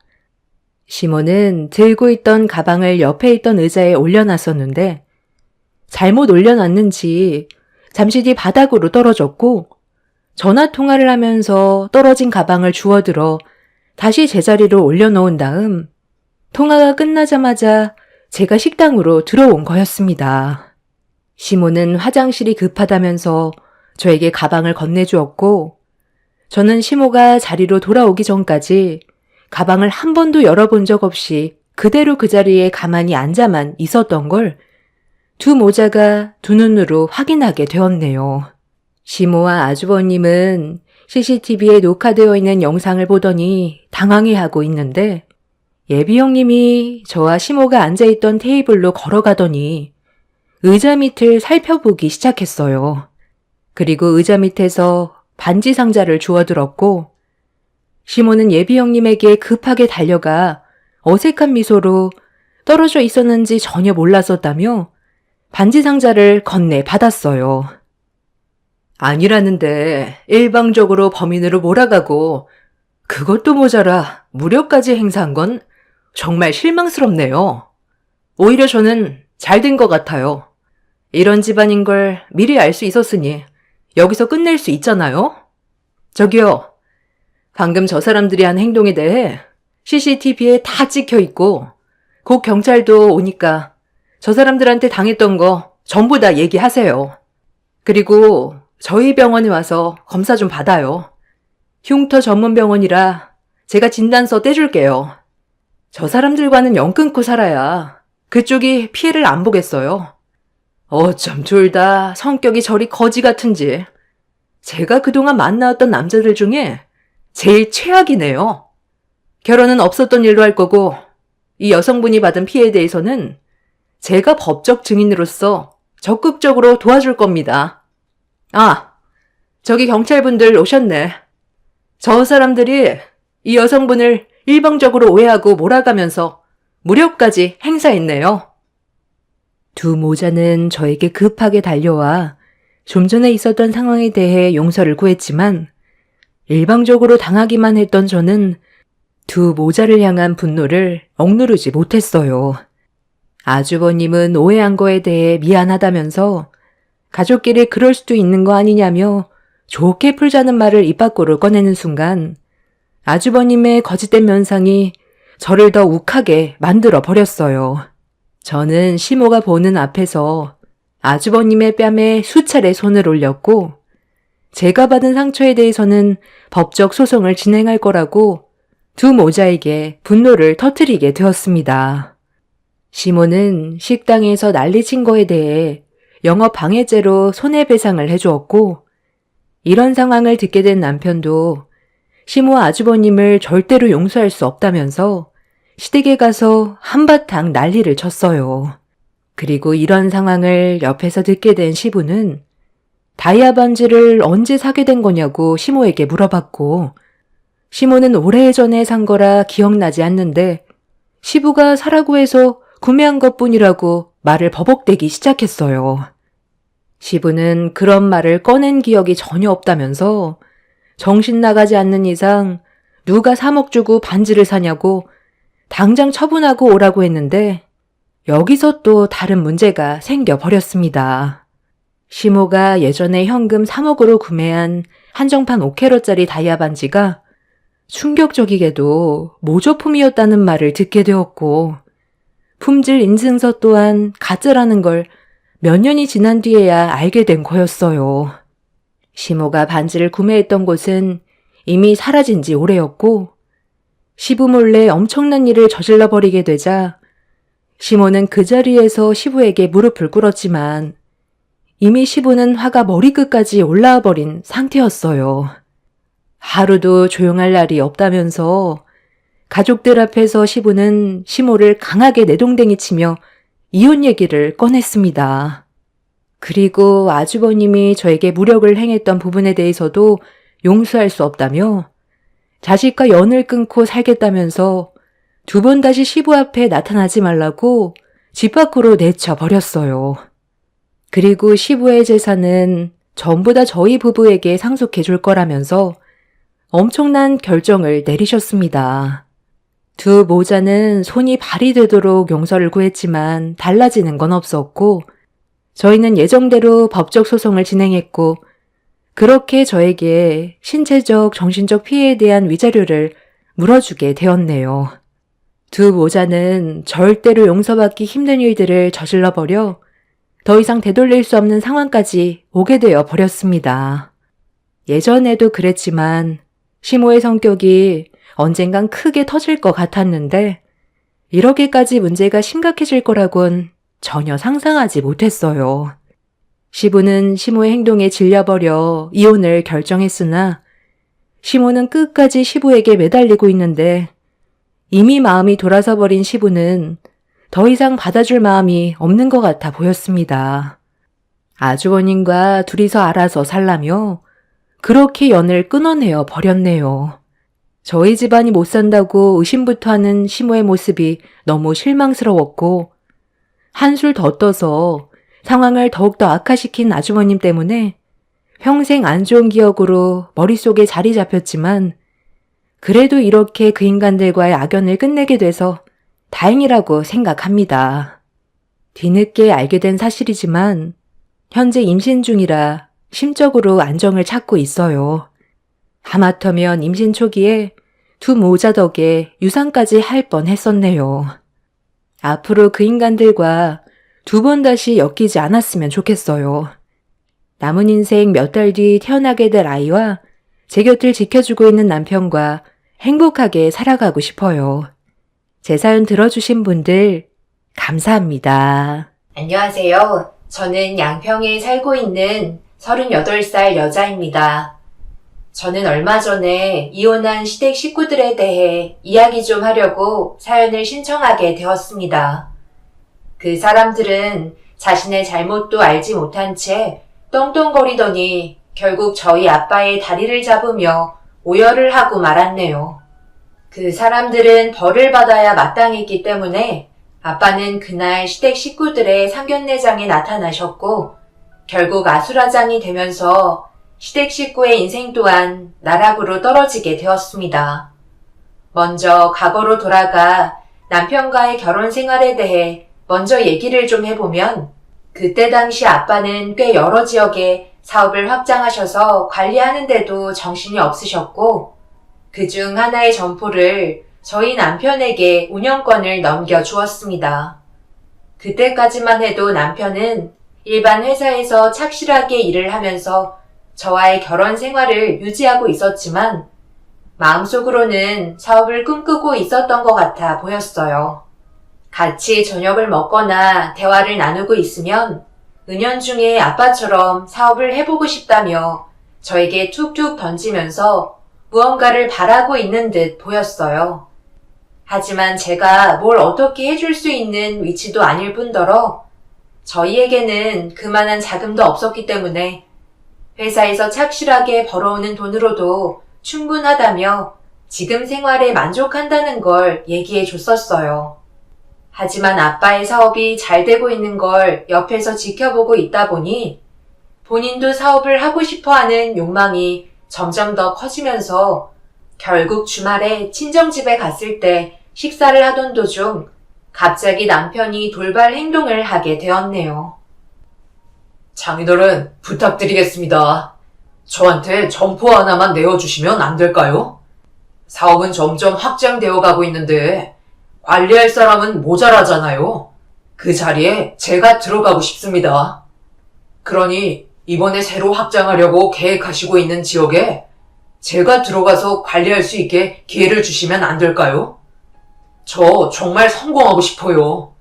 시모는 들고 있던 가방을 옆에 있던 의자에 올려놨었는데 잘못 올려놨는지 잠시 뒤 바닥으로 떨어졌고 전화 통화를 하면서 떨어진 가방을 주워들어 다시 제자리로 올려놓은 다음 통화가 끝나자마자 제가 식당으로 들어온 거였습니다. 시모는 화장실이 급하다면서 저에게 가방을 건네주었고 저는 시모가 자리로 돌아오기 전까지 가방을 한 번도 열어본 적 없이 그대로 그 자리에 가만히 앉아만 있었던 걸 두 모자가 두 눈으로 확인하게 되었네요. 시모와 아주버님은 CCTV에 녹화되어 있는 영상을 보더니 당황해하고 있는데 예비 형님이 저와 시모가 앉아있던 테이블로 걸어가더니 의자 밑을 살펴보기 시작했어요. 그리고 의자 밑에서 반지 상자를 주워들었고 시모는 예비 형님에게 급하게 달려가 어색한 미소로 떨어져 있었는지 전혀 몰랐었다며 반지 상자를 건네 받았어요. 아니라는데 일방적으로 범인으로 몰아가고 그것도 모자라 무력까지 행사한 건 정말 실망스럽네요. 오히려 저는 잘 된 것 같아요. 이런 집안인 걸 미리 알 수 있었으니 여기서 끝낼 수 있잖아요. 저기요, 방금 저 사람들이 한 행동에 대해 CCTV에 다 찍혀 있고 곧 경찰도 오니까 저 사람들한테 당했던 거 전부 다 얘기하세요. 그리고 저희 병원에 와서 검사 좀 받아요. 흉터 전문 병원이라 제가 진단서 떼줄게요. 저 사람들과는 연 끊고 살아야 그쪽이 피해를 안 보겠어요. 어쩜 둘 다 성격이 저리 거지 같은지. 제가 그동안 만나왔던 남자들 중에 제일 최악이네요. 결혼은 없었던 일로 할 거고, 이 여성분이 받은 피해에 대해서는 제가 법적 증인으로서 적극적으로 도와줄 겁니다. 아, 저기 경찰분들 오셨네. 저 사람들이 이 여성분을 일방적으로 오해하고 몰아가면서 무력까지 행사했네요. 두 모자는 저에게 급하게 달려와 좀 전에 있었던 상황에 대해 용서를 구했지만 일방적으로 당하기만 했던 저는 두 모자를 향한 분노를 억누르지 못했어요. 아주버님은 오해한 거에 대해 미안하다면서 가족끼리 그럴 수도 있는 거 아니냐며 좋게 풀자는 말을 입 밖으로 꺼내는 순간 아주버님의 거짓된 면상이 저를 더 욱하게 만들어 버렸어요. 저는 시모가 보는 앞에서 아주버님의 뺨에 수차례 손을 올렸고 제가 받은 상처에 대해서는 법적 소송을 진행할 거라고 두 모자에게 분노를 터뜨리게 되었습니다. 시모는 식당에서 난리친 거에 대해 영업 방해죄로 손해배상을 해주었고 이런 상황을 듣게 된 남편도 시모 아주버님을 절대로 용서할 수 없다면서 시댁에 가서 한바탕 난리를 쳤어요. 그리고 이런 상황을 옆에서 듣게 된 시부는 다이아 반지를 언제 사게 된 거냐고 시모에게 물어봤고 시모는 오래전에 산 거라 기억나지 않는데 시부가 사라고 해서 구매한 것뿐이라고 말을 버벅대기 시작했어요. 시부는 그런 말을 꺼낸 기억이 전혀 없다면서 정신 나가지 않는 이상 누가 3억 주고 반지를 사냐고 당장 처분하고 오라고 했는데 여기서 또 다른 문제가 생겨버렸습니다. 시모가 예전에 현금 3억으로 구매한 한정판 5캐럿짜리 다이아 반지가 충격적이게도 모조품이었다는 말을 듣게 되었고 품질 인증서 또한 가짜라는 걸 몇 년이 지난 뒤에야 알게 된 거였어요. 시모가 반지를 구매했던 곳은 이미 사라진 지 오래였고 시부 몰래 엄청난 일을 저질러 버리게 되자 시모는 그 자리에서 시부에게 무릎을 꿇었지만 이미 시부는 화가 머리끝까지 올라와 버린 상태였어요. 하루도 조용할 날이 없다면서 가족들 앞에서 시부는 시모를 강하게 내동댕이 치며 이혼 얘기를 꺼냈습니다. 그리고 아주버님이 저에게 무력을 행했던 부분에 대해서도 용서할 수 없다며 자식과 연을 끊고 살겠다면서 두 번 다시 시부 앞에 나타나지 말라고 집 밖으로 내쳐버렸어요. 그리고 시부의 재산은 전부 다 저희 부부에게 상속해 줄 거라면서 엄청난 결정을 내리셨습니다. 두 모자는 손이 발이 되도록 용서를 구했지만 달라지는 건 없었고 저희는 예정대로 법적 소송을 진행했고 그렇게 저에게 신체적, 정신적 피해에 대한 위자료를 물어주게 되었네요. 두 모자는 절대로 용서받기 힘든 일들을 저질러버려 더 이상 되돌릴 수 없는 상황까지 오게 되어 버렸습니다. 예전에도 그랬지만 시모의 성격이 언젠간 크게 터질 것 같았는데 이렇게까지 문제가 심각해질 거라곤 전혀 상상하지 못했어요. 시부는 시모의 행동에 질려버려 이혼을 결정했으나 시모는 끝까지 시부에게 매달리고 있는데 이미 마음이 돌아서 버린 시부는 더 이상 받아줄 마음이 없는 것 같아 보였습니다. 아주버님과 둘이서 알아서 살라며 그렇게 연을 끊어내어 버렸네요. 저희 집안이 못 산다고 의심부터 하는 시모의 모습이 너무 실망스러웠고 한술 더 떠서 상황을 더욱더 악화시킨 아주머님 때문에 평생 안 좋은 기억으로 머릿속에 자리 잡혔지만 그래도 이렇게 그 인간들과의 악연을 끝내게 돼서 다행이라고 생각합니다. 뒤늦게 알게 된 사실이지만 현재 임신 중이라 심적으로 안정을 찾고 있어요. 하마터면 임신 초기에 두 모자 덕에 유산까지 할 뻔했었네요. 앞으로 그 인간들과 두 번 다시 엮이지 않았으면 좋겠어요. 남은 인생 몇 달 뒤 태어나게 될 아이와 제 곁을 지켜주고 있는 남편과 행복하게 살아가고 싶어요. 제 사연 들어주신 분들 감사합니다. 안녕하세요. 저는 양평에 살고 있는 38살 여자입니다. 저는 얼마 전에 이혼한 시댁 식구들에 대해 이야기 좀 하려고 사연을 신청하게 되었습니다. 그 사람들은 자신의 잘못도 알지 못한 채 떵떵거리더니 결국 저희 아빠의 다리를 잡으며 오열을 하고 말았네요. 그 사람들은 벌을 받아야 마땅했기 때문에 아빠는 그날 시댁 식구들의 상견례장에 나타나셨고 결국 아수라장이 되면서 시댁 식구의 인생 또한 나락으로 떨어지게 되었습니다. 먼저 과거로 돌아가 남편과의 결혼 생활에 대해 먼저 얘기를 좀 해보면 그때 당시 아빠는 꽤 여러 지역에 사업을 확장하셔서 관리하는데도 정신이 없으셨고 그중 하나의 점포를 저희 남편에게 운영권을 넘겨주었습니다. 그때까지만 해도 남편은 일반 회사에서 착실하게 일을 하면서 저와의 결혼 생활을 유지하고 있었지만 마음속으로는 사업을 꿈꾸고 있었던 것 같아 보였어요. 같이 저녁을 먹거나 대화를 나누고 있으면 은연중에 아빠처럼 사업을 해보고 싶다며 저에게 툭툭 던지면서 무언가를 바라고 있는 듯 보였어요. 하지만 제가 뭘 어떻게 해줄 수 있는 위치도 아닐 뿐더러 저희에게는 그만한 자금도 없었기 때문에 회사에서 착실하게 벌어오는 돈으로도 충분하다며 지금 생활에 만족한다는 걸 얘기해 줬었어요. 하지만 아빠의 사업이 잘 되고 있는 걸 옆에서 지켜보고 있다 보니 본인도 사업을 하고 싶어 하는 욕망이 점점 더 커지면서 결국 주말에 친정집에 갔을 때 식사를 하던 도중 갑자기 남편이 돌발 행동을 하게 되었네요. 장인어른 부탁드리겠습니다. 저한테 점포 하나만 내어주시면 안 될까요? 사업은 점점 확장되어 가고 있는데 관리할 사람은 모자라잖아요. 그 자리에 제가 들어가고 싶습니다. 그러니 이번에 새로 확장하려고 계획하시고 있는 지역에 제가 들어가서 관리할 수 있게 기회를 주시면 안 될까요? 저 정말 성공하고 싶어요.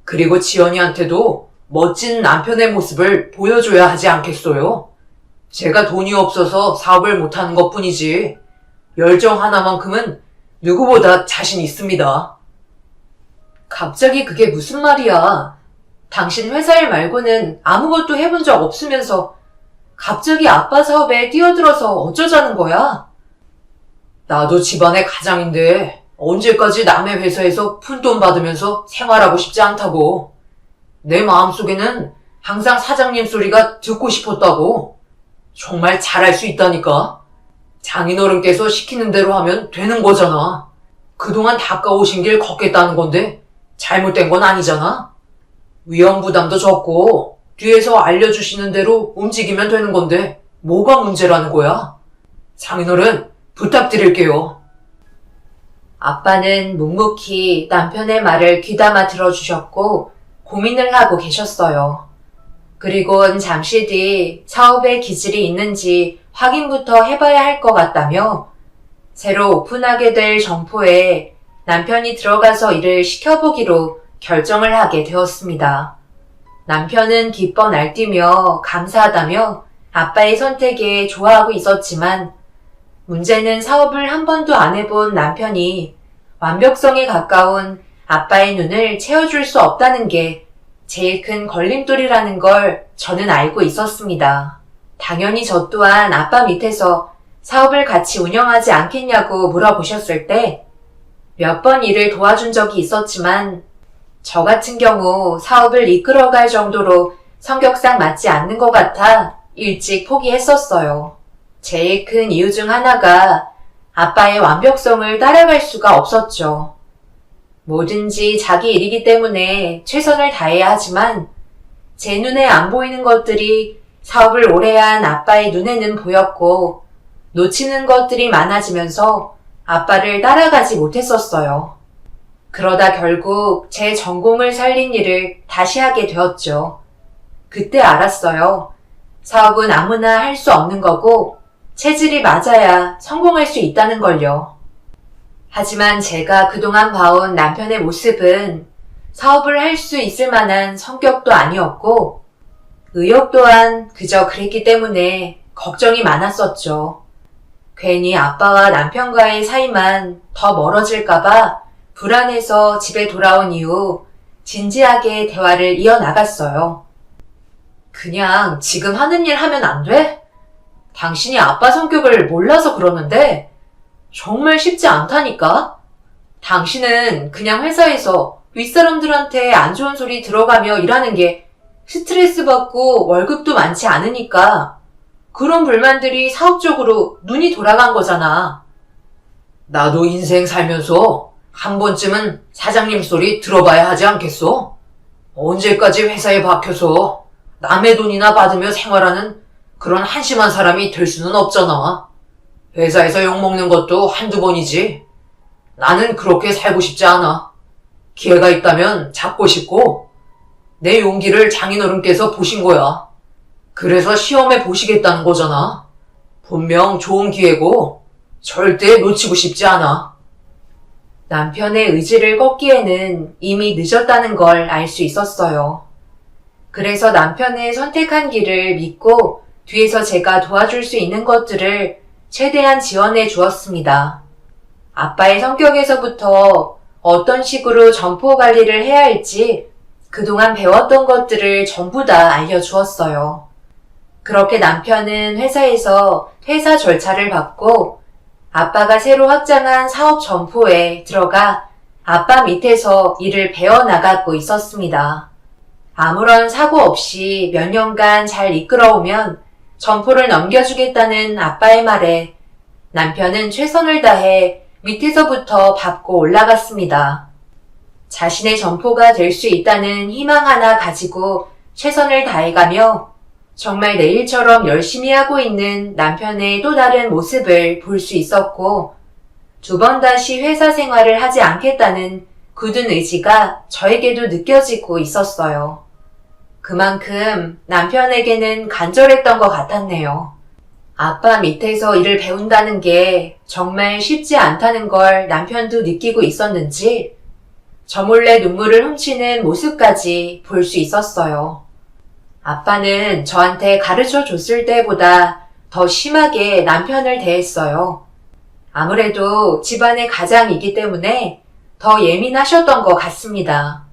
그리고 지연이한테도 멋진 남편의 모습을 보여줘야 하지 않겠어요? 제가 돈이 없어서 사업을 못하는 것 뿐이지 열정 하나만큼은 누구보다 자신 있습니다. 갑자기 그게 무슨 말이야? 당신 회사 일 말고는 아무것도 해본 적 없으면서 갑자기 아빠 사업에 뛰어들어서 어쩌자는 거야? 나도 집안의 가장인데 언제까지 남의 회사에서 푼돈 받으면서 생활하고 싶지 않다고. 내 마음속에는 항상 사장님 소리가 듣고 싶었다고. 정말 잘할 수 있다니까. 장인어른께서 시키는 대로 하면 되는 거잖아. 그동안 닦아오신 길 걷겠다는 건데 잘못된 건 아니잖아. 위험 부담도 적고 뒤에서 알려주시는 대로 움직이면 되는 건데 뭐가 문제라는 거야? 장인어른 부탁드릴게요. 아빠는 묵묵히 남편의 말을 귀담아 들어주셨고 고민을 하고 계셨어요. 그리곤 잠시 뒤 사업에 기질이 있는지 확인부터 해봐야 할 것 같다며 새로 오픈하게 될 점포에 남편이 들어가서 일을 시켜보기로 결정을 하게 되었습니다. 남편은 기뻐 날뛰며 감사하다며 아빠의 선택에 좋아하고 있었지만 문제는 사업을 한 번도 안 해본 남편이 완벽성에 가까운 아빠의 눈을 채워줄 수 없다는 게 제일 큰 걸림돌이라는 걸 저는 알고 있었습니다. 당연히 저 또한 아빠 밑에서 사업을 같이 운영하지 않겠냐고 물어보셨을 때 몇 번 일을 도와준 적이 있었지만 저 같은 경우 사업을 이끌어갈 정도로 성격상 맞지 않는 것 같아 일찍 포기했었어요. 제일 큰 이유 중 하나가 아빠의 완벽성을 따라갈 수가 없었죠. 뭐든지 자기 일이기 때문에 최선을 다해야 하지만 제 눈에 안 보이는 것들이 사업을 오래 한 아빠의 눈에는 보였고 놓치는 것들이 많아지면서 아빠를 따라가지 못했었어요. 그러다 결국 제 전공을 살린 일을 다시 하게 되었죠. 그때 알았어요. 사업은 아무나 할 수 없는 거고 체질이 맞아야 성공할 수 있다는 걸요. 하지만 제가 그동안 봐온 남편의 모습은 사업을 할 수 있을 만한 성격도 아니었고 의욕 또한 그저 그랬기 때문에 걱정이 많았었죠. 괜히 아빠와 남편과의 사이만 더 멀어질까봐 불안해서 집에 돌아온 이후 진지하게 대화를 이어나갔어요. 그냥 지금 하는 일 하면 안 돼? 당신이 아빠 성격을 몰라서 그러는데 정말 쉽지 않다니까? 당신은 그냥 회사에서 윗사람들한테 안 좋은 소리 들어가며 일하는 게 스트레스 받고 월급도 많지 않으니까 그런 불만들이 사업적으로 눈이 돌아간 거잖아. 나도 인생 살면서 한 번쯤은 사장님 소리 들어봐야 하지 않겠어? 언제까지 회사에 박혀서 남의 돈이나 받으며 생활하는 그런 한심한 사람이 될 수는 없잖아. 회사에서 욕먹는 것도 한두 번이지. 나는 그렇게 살고 싶지 않아. 기회가 있다면 잡고 싶고 내 용기를 장인어른께서 보신 거야. 그래서 시험해 보시겠다는 거잖아. 분명 좋은 기회고 절대 놓치고 싶지 않아. 남편의 의지를 꺾기에는 이미 늦었다는 걸 알 수 있었어요. 그래서 남편의 선택한 길을 믿고 뒤에서 제가 도와줄 수 있는 것들을 최대한 지원해 주었습니다. 아빠의 성격에서부터 어떤 식으로 점포 관리를 해야 할지 그동안 배웠던 것들을 전부 다 알려주었어요. 그렇게 남편은 회사에서 퇴사 절차를 받고 아빠가 새로 확장한 사업 점포에 들어가 아빠 밑에서 일을 배워나가고 있었습니다. 아무런 사고 없이 몇 년간 잘 이끌어오면 점포를 넘겨주겠다는 아빠의 말에 남편은 최선을 다해 밑에서부터 밟고 올라갔습니다. 자신의 점포가 될 수 있다는 희망 하나 가지고 최선을 다해가며 정말 내일처럼 열심히 하고 있는 남편의 또 다른 모습을 볼 수 있었고 두 번 다시 회사 생활을 하지 않겠다는 굳은 의지가 저에게도 느껴지고 있었어요. 그만큼 남편에게는 간절했던 것 같았네요. 아빠 밑에서 일을 배운다는 게 정말 쉽지 않다는 걸 남편도 느끼고 있었는지 저 몰래 눈물을 훔치는 모습까지 볼 수 있었어요. 아빠는 저한테 가르쳐 줬을 때보다 더 심하게 남편을 대했어요. 아무래도 집안의 가장이기 때문에 더 예민하셨던 것 같습니다.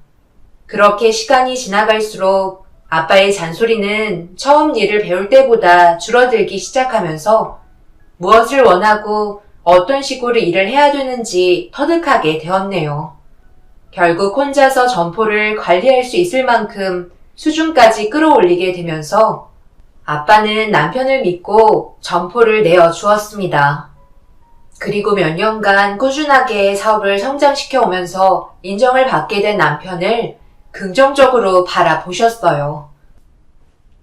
그렇게 시간이 지나갈수록 아빠의 잔소리는 처음 일을 배울 때보다 줄어들기 시작하면서 무엇을 원하고 어떤 식으로 일을 해야 되는지 터득하게 되었네요. 결국 혼자서 점포를 관리할 수 있을 만큼 수준까지 끌어올리게 되면서 아빠는 남편을 믿고 점포를 내어주었습니다. 그리고 몇 년간 꾸준하게 사업을 성장시켜 오면서 인정을 받게 된 남편을 긍정적으로 바라보셨어요.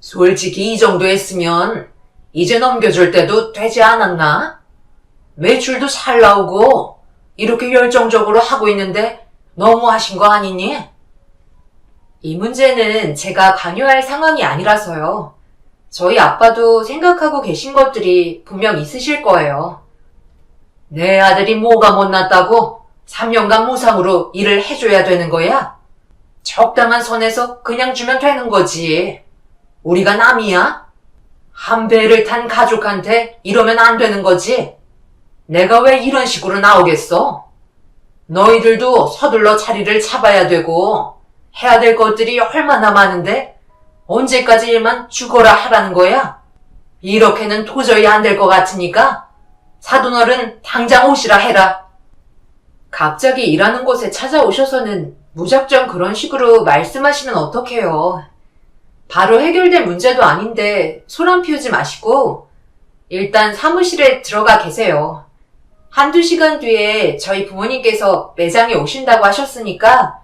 솔직히 이 정도 했으면 이제 넘겨줄 때도 되지 않았나? 매출도 잘 나오고 이렇게 열정적으로 하고 있는데 너무 하신 거 아니니? 이 문제는 제가 강요할 상황이 아니라서요. 저희 아빠도 생각하고 계신 것들이 분명 있으실 거예요. 내 아들이 뭐가 못났다고 3년간 무상으로 일을 해줘야 되는 거야? 적당한 선에서 그냥 주면 되는 거지. 우리가 남이야? 한 배를 탄 가족한테 이러면 안 되는 거지. 내가 왜 이런 식으로 나오겠어? 너희들도 서둘러 자리를 잡아야 되고 해야 될 것들이 얼마나 많은데 언제까지 일만 죽어라 하라는 거야? 이렇게는 도저히 안 될 것 같으니까 사돈어른 당장 오시라 해라. 갑자기 일하는 곳에 찾아오셔서는 무작정 그런 식으로 말씀하시면 어떡해요. 바로 해결될 문제도 아닌데 소란 피우지 마시고 일단 사무실에 들어가 계세요. 한두 시간 뒤에 저희 부모님께서 매장에 오신다고 하셨으니까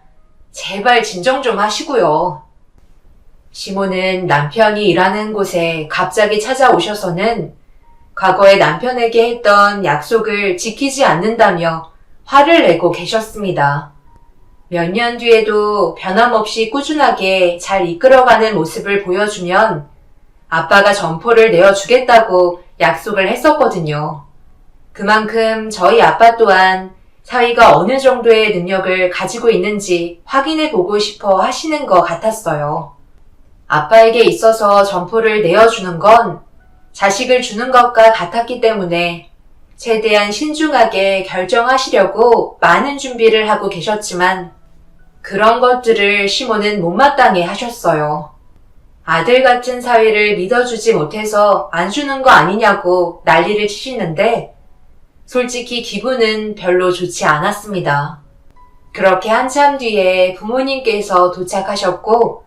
제발 진정 좀 하시고요. 시모는 남편이 일하는 곳에 갑자기 찾아오셔서는 과거에 남편에게 했던 약속을 지키지 않는다며 화를 내고 계셨습니다. 몇 년 뒤에도 변함없이 꾸준하게 잘 이끌어가는 모습을 보여주면 아빠가 점포를 내어주겠다고 약속을 했었거든요. 그만큼 저희 아빠 또한 사위가 어느 정도의 능력을 가지고 있는지 확인해보고 싶어 하시는 것 같았어요. 아빠에게 있어서 점포를 내어주는 건 자식을 주는 것과 같았기 때문에 최대한 신중하게 결정하시려고 많은 준비를 하고 계셨지만 그런 것들을 시몬은 못마땅해 하셨어요. 아들 같은 사위를 믿어주지 못해서 안 주는 거 아니냐고 난리를 치시는데 솔직히 기분은 별로 좋지 않았습니다. 그렇게 한참 뒤에 부모님께서 도착하셨고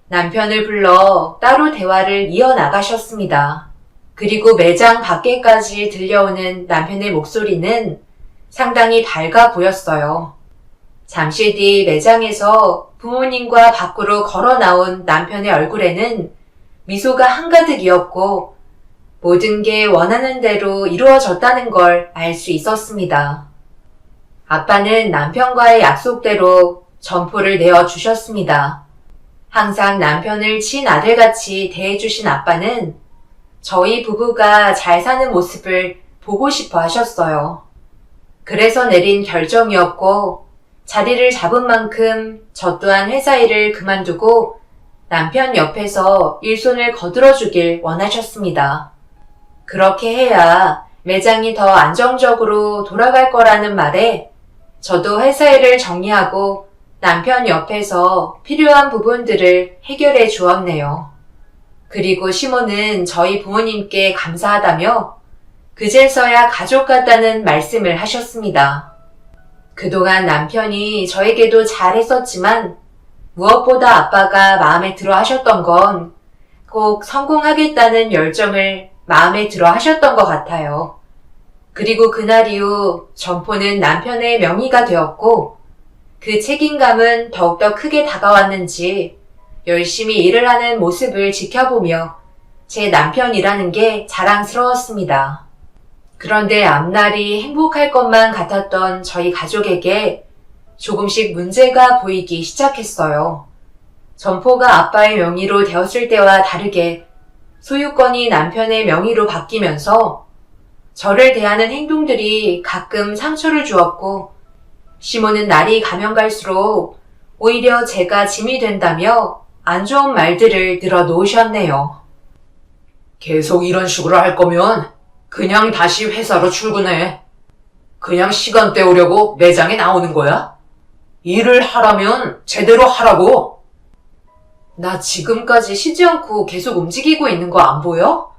남편을 불러 따로 대화를 이어나가셨습니다. 그리고 매장 밖에까지 들려오는 남편의 목소리는 상당히 밝아 보였어요. 잠시 뒤 매장에서 부모님과 밖으로 걸어 나온 남편의 얼굴에는 미소가 한가득이었고 모든 게 원하는 대로 이루어졌다는 걸 알 수 있었습니다. 아빠는 남편과의 약속대로 점포를 내어주셨습니다. 항상 남편을 친아들같이 대해주신 아빠는 저희 부부가 잘 사는 모습을 보고 싶어 하셨어요. 그래서 내린 결정이었고 자리를 잡은 만큼 저 또한 회사 일을 그만두고 남편 옆에서 일손을 거들어주길 원하셨습니다. 그렇게 해야 매장이 더 안정적으로 돌아갈 거라는 말에 저도 회사 일을 정리하고 남편 옆에서 필요한 부분들을 해결해 주었네요. 그리고 시몬은 저희 부모님께 감사하다며 그제서야 가족 같다는 말씀을 하셨습니다. 그동안 남편이 저에게도 잘했었지만 무엇보다 아빠가 마음에 들어 하셨던 건 꼭 성공하겠다는 열정을 마음에 들어 하셨던 것 같아요. 그리고 그날 이후 점포는 남편의 명의가 되었고 그 책임감은 더욱더 크게 다가왔는지 열심히 일을 하는 모습을 지켜보며 제 남편이라는 게 자랑스러웠습니다. 그런데 앞날이 행복할 것만 같았던 저희 가족에게 조금씩 문제가 보이기 시작했어요. 점포가 아빠의 명의로 되었을 때와 다르게 소유권이 남편의 명의로 바뀌면서 저를 대하는 행동들이 가끔 상처를 주었고 시몬은 날이 가면 갈수록 오히려 제가 짐이 된다며 안 좋은 말들을 늘어놓으셨네요. 계속 이런 식으로 할 거면 그냥 다시 회사로 출근해. 그냥 시간 때우려고 매장에 나오는 거야? 일을 하라면 제대로 하라고. 나 지금까지 쉬지 않고 계속 움직이고 있는 거 안 보여?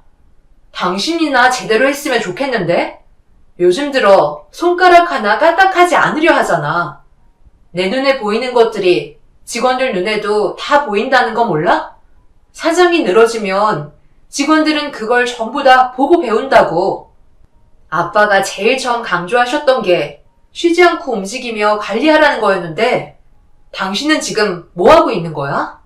당신이나 제대로 했으면 좋겠는데? 요즘 들어 손가락 하나 까딱하지 않으려 하잖아. 내 눈에 보이는 것들이 직원들 눈에도 다 보인다는 거 몰라? 사장이 늘어지면 직원들은 그걸 전부 다 보고 배운다고. 아빠가 제일 처음 강조하셨던 게 쉬지 않고 움직이며 관리하라는 거였는데 당신은 지금 뭐 하고 있는 거야?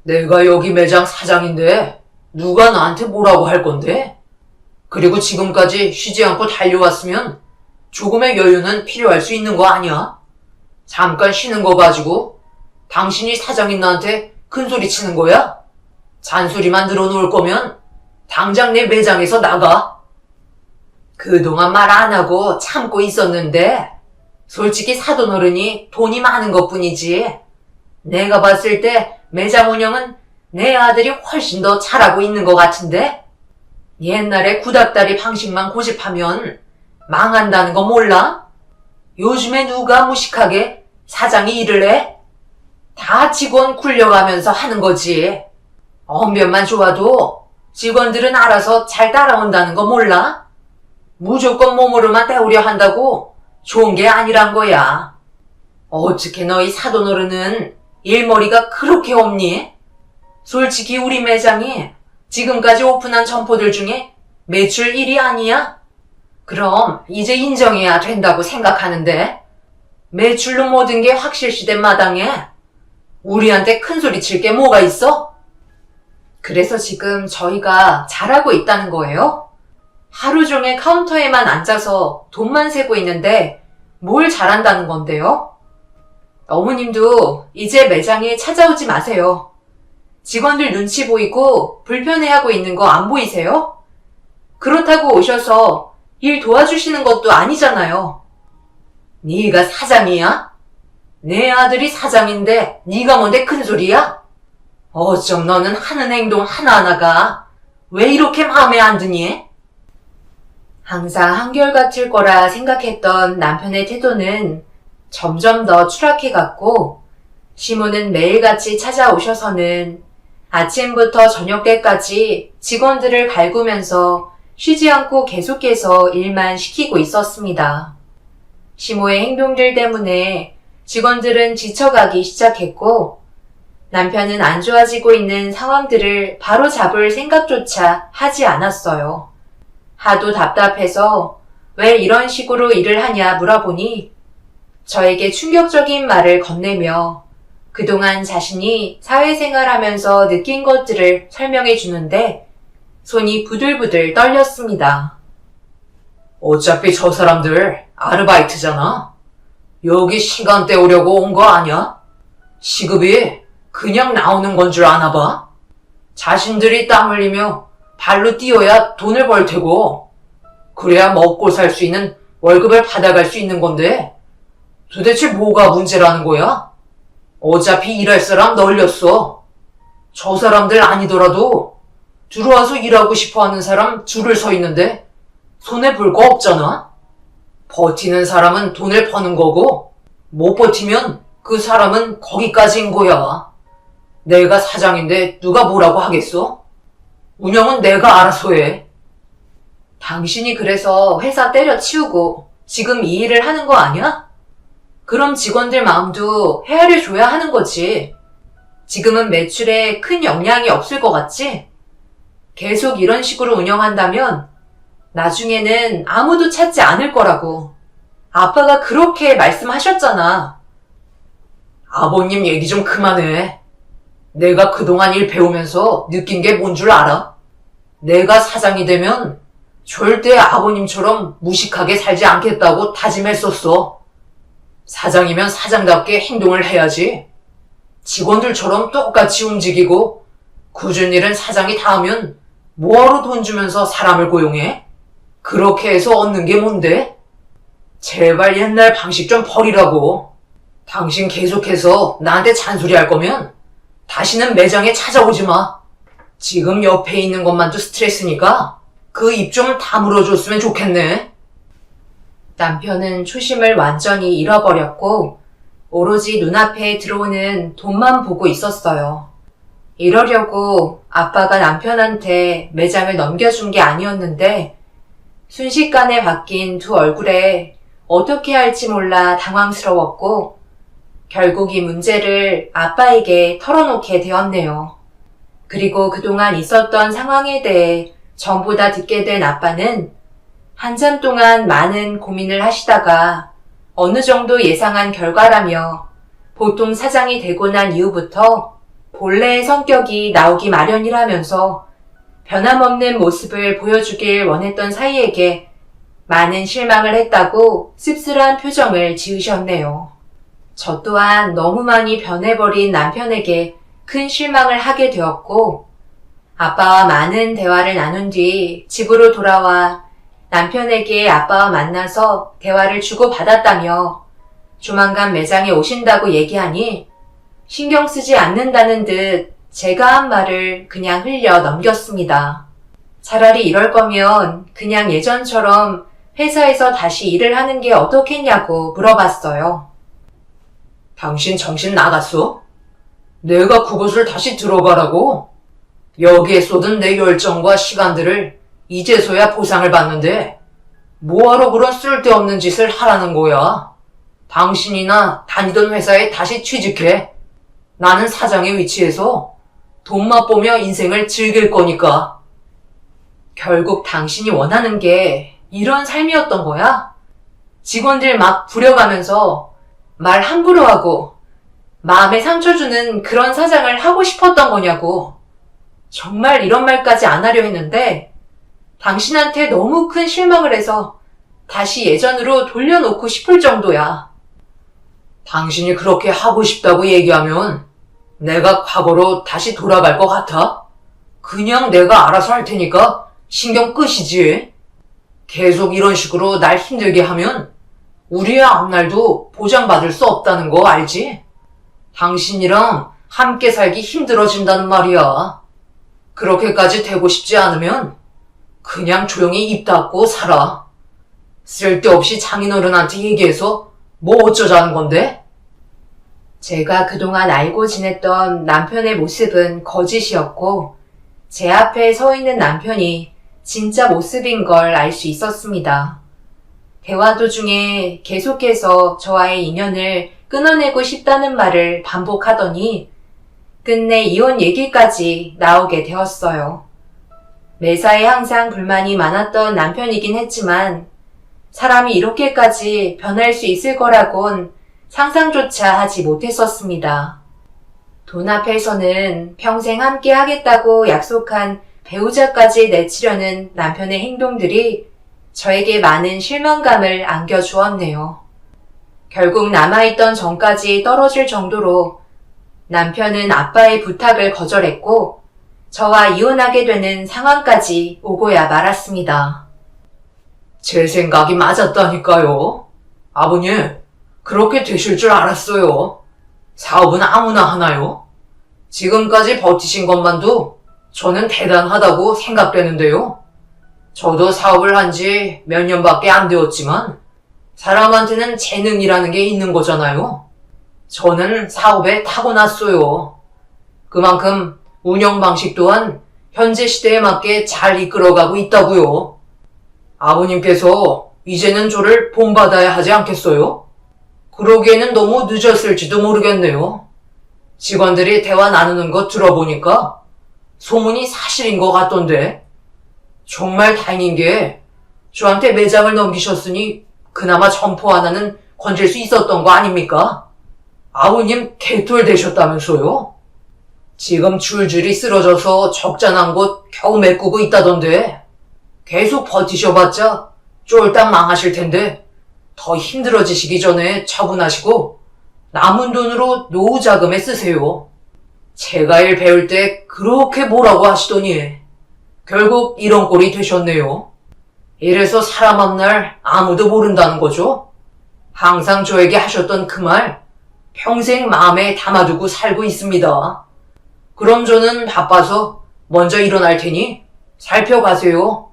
내가 여기 매장 사장인데 누가 나한테 뭐라고 할 건데? 그리고 지금까지 쉬지 않고 달려왔으면 조금의 여유는 필요할 수 있는 거 아니야? 잠깐 쉬는 거 가지고 당신이 사장인 나한테 큰소리 치는 거야? 잔소리만 늘어놓을 거면 당장 내 매장에서 나가. 그동안 말 안 하고 참고 있었는데 솔직히 사돈어른이 돈이 많은 것뿐이지. 내가 봤을 때 매장 운영은 내 아들이 훨씬 더 잘하고 있는 것 같은데? 옛날에 구닥다리 방식만 고집하면 망한다는 거 몰라? 요즘에 누가 무식하게 사장이 일을 해? 다 직원 굴려가면서 하는 거지. 언변만 좋아도 직원들은 알아서 잘 따라온다는 거 몰라? 무조건 몸으로만 때우려 한다고 좋은 게 아니란 거야. 어떻게 너희 사돈어른은 일머리가 그렇게 없니? 솔직히 우리 매장이 지금까지 오픈한 점포들 중에 매출 1위 아니야? 그럼 이제 인정해야 된다고 생각하는데 매출로 모든 게 확실시된 마당에 우리한테 큰소리 칠 게 뭐가 있어? 그래서 지금 저희가 잘하고 있다는 거예요? 하루 종일 카운터에만 앉아서 돈만 세고 있는데 뭘 잘한다는 건데요? 어머님도 이제 매장에 찾아오지 마세요. 직원들 눈치 보이고 불편해하고 있는 거 안 보이세요? 그렇다고 오셔서 일 도와주시는 것도 아니잖아요. 네가 사장이야? 내 아들이 사장인데 네가 뭔데 큰소리야? 어쩜 너는 하는 행동 하나하나가 왜 이렇게 마음에 안 드니? 항상 한결같을 거라 생각했던 남편의 태도는 점점 더 추락해갔고, 시모는 매일같이 찾아오셔서는 아침부터 저녁 때까지 직원들을 갈구면서 쉬지 않고 계속해서 일만 시키고 있었습니다. 시모의 행동들 때문에 직원들은 지쳐가기 시작했고, 남편은 안 좋아지고 있는 상황들을 바로 잡을 생각조차 하지 않았어요. 하도 답답해서 왜 이런 식으로 일을 하냐 물어보니 저에게 충격적인 말을 건네며 그동안 자신이 사회생활하면서 느낀 것들을 설명해 주는데 손이 부들부들 떨렸습니다. 어차피 저 사람들 아르바이트잖아. 여기 시간 때우려고 온 거 아니야? 시급이 그냥 나오는 건 줄 아나 봐. 자신들이 땀 흘리며 발로 뛰어야 돈을 벌 테고, 그래야 먹고 살 수 있는 월급을 받아갈 수 있는 건데, 도대체 뭐가 문제라는 거야? 어차피 일할 사람 널렸어. 저 사람들 아니더라도 들어와서 일하고 싶어 하는 사람 줄을 서 있는데 손에 볼 거 없잖아? 버티는 사람은 돈을 버는 거고, 못 버티면 그 사람은 거기까지인 거야. 내가 사장인데 누가 뭐라고 하겠어? 운영은 내가 알아서 해. 당신이 그래서 회사 때려치우고 지금 이 일을 하는 거 아니야? 그럼 직원들 마음도 헤아려 줘야 하는 거지. 지금은 매출에 큰 영향이 없을 것 같지? 계속 이런 식으로 운영한다면 나중에는 아무도 찾지 않을 거라고. 아빠가 그렇게 말씀하셨잖아. 아버님 얘기 좀 그만해. 내가 그동안 일 배우면서 느낀 게 뭔 줄 알아? 내가 사장이 되면 절대 아버님처럼 무식하게 살지 않겠다고 다짐했었어. 사장이면 사장답게 행동을 해야지. 직원들처럼 똑같이 움직이고 굳은 일은 사장이 다 하면 뭐하러 돈 주면서 사람을 고용해? 그렇게 해서 얻는 게 뭔데? 제발 옛날 방식 좀 버리라고. 당신 계속해서 나한테 잔소리할 거면 다시는 매장에 찾아오지 마. 지금 옆에 있는 것만도 스트레스니까 그 입 좀 다물어줬으면 좋겠네. 남편은 초심을 완전히 잃어버렸고 오로지 눈앞에 들어오는 돈만 보고 있었어요. 이러려고 아빠가 남편한테 매장을 넘겨준 게 아니었는데 순식간에 바뀐 두 얼굴에 어떻게 할지 몰라 당황스러웠고 결국 이 문제를 아빠에게 털어놓게 되었네요. 그리고 그동안 있었던 상황에 대해 전부 다 듣게 된 아빠는 한참 동안 많은 고민을 하시다가 어느 정도 예상한 결과라며 보통 사장이 되고 난 이후부터 본래의 성격이 나오기 마련이라면서 변함없는 모습을 보여주길 원했던 사이에게 많은 실망을 했다고 씁쓸한 표정을 지으셨네요. 저 또한 너무 많이 변해버린 남편에게 큰 실망을 하게 되었고 아빠와 많은 대화를 나눈 뒤 집으로 돌아와 남편에게 아빠와 만나서 대화를 주고받았다며 조만간 매장에 오신다고 얘기하니 신경 쓰지 않는다는 듯 제가 한 말을 그냥 흘려 넘겼습니다. 차라리 이럴 거면 그냥 예전처럼 회사에서 다시 일을 하는 게 어떻겠냐고 물어봤어요. 당신 정신 나갔어? 내가 그곳을 다시 들어가라고? 여기에 쏟은 내 열정과 시간들을 이제서야 보상을 받는데 뭐하러 그런 쓸데없는 짓을 하라는 거야? 당신이나 다니던 회사에 다시 취직해. 나는 사장의 위치에서 돈 맛보며 인생을 즐길 거니까. 결국 당신이 원하는 게 이런 삶이었던 거야? 직원들 막 부려가면서 말 함부로 하고 마음에 상처 주는 그런 사장을 하고 싶었던 거냐고. 정말 이런 말까지 안 하려 했는데 당신한테 너무 큰 실망을 해서 다시 예전으로 돌려놓고 싶을 정도야. 당신이 그렇게 하고 싶다고 얘기하면 내가 과거로 다시 돌아갈 것 같아? 그냥 내가 알아서 할 테니까 신경 끄시지. 계속 이런 식으로 날 힘들게 하면 우리의 앞날도 보장받을 수 없다는 거 알지? 당신이랑 함께 살기 힘들어진다는 말이야. 그렇게까지 되고 싶지 않으면 그냥 조용히 입 닫고 살아. 쓸데없이 장인어른한테 얘기해서 뭐 어쩌자는 건데? 제가 그동안 알고 지냈던 남편의 모습은 거짓이었고, 제 앞에 서 있는 남편이 진짜 모습인 걸 알 수 있었습니다. 대화 도중에 계속해서 저와의 인연을 끊어내고 싶다는 말을 반복하더니 끝내 이혼 얘기까지 나오게 되었어요. 매사에 항상 불만이 많았던 남편이긴 했지만 사람이 이렇게까지 변할 수 있을 거라곤 상상조차 하지 못했었습니다. 돈 앞에서는 평생 함께 하겠다고 약속한 배우자까지 내치려는 남편의 행동들이 저에게 많은 실망감을 안겨주었네요. 결국 남아있던 정까지 떨어질 정도로 남편은 아빠의 부탁을 거절했고 저와 이혼하게 되는 상황까지 오고야 말았습니다. 제 생각이 맞았다니까요. 아버님, 그렇게 되실 줄 알았어요. 사업은 아무나 하나요? 지금까지 버티신 것만도 저는 대단하다고 생각되는데요. 저도 사업을 한 지 몇 년밖에 안 되었지만 사람한테는 재능이라는 게 있는 거잖아요. 저는 사업에 타고났어요. 그만큼 운영 방식 또한 현재 시대에 맞게 잘 이끌어가고 있다고요. 아버님께서 이제는 저를 본받아야 하지 않겠어요? 그러기에는 너무 늦었을지도 모르겠네요. 직원들이 대화 나누는 거 들어보니까 소문이 사실인 것 같던데. 정말 다행인 게 저한테 매장을 넘기셨으니 그나마 점포 하나는 건질 수 있었던 거 아닙니까? 아버님 개털 되셨다면서요? 지금 줄줄이 쓰러져서 적자 난 곳 겨우 메꾸고 있다던데 계속 버티셔봤자 쫄딱 망하실 텐데 더 힘들어지시기 전에 처분하시고 남은 돈으로 노후 자금에 쓰세요. 제가 일 배울 때 그렇게 뭐라고 하시더니 결국 이런 꼴이 되셨네요. 이래서 사람 앞날 아무도 모른다는 거죠. 항상 저에게 하셨던 그 말 평생 마음에 담아두고 살고 있습니다. 그럼 저는 바빠서 먼저 일어날 테니 살펴가세요.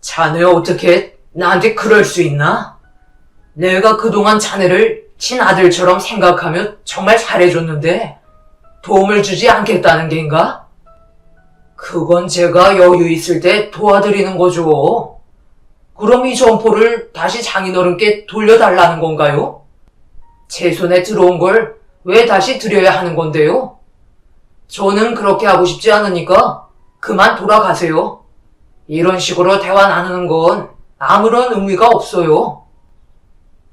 자네 어떻게 나한테 그럴 수 있나? 내가 그동안 자네를 친아들처럼 생각하며 정말 잘해줬는데 도움을 주지 않겠다는 겐가? 그건 제가 여유 있을 때 도와드리는 거죠. 그럼 이 점포를 다시 장인어른께 돌려달라는 건가요? 제 손에 들어온 걸 왜 다시 드려야 하는 건데요? 저는 그렇게 하고 싶지 않으니까 그만 돌아가세요. 이런 식으로 대화 나누는 건 아무런 의미가 없어요.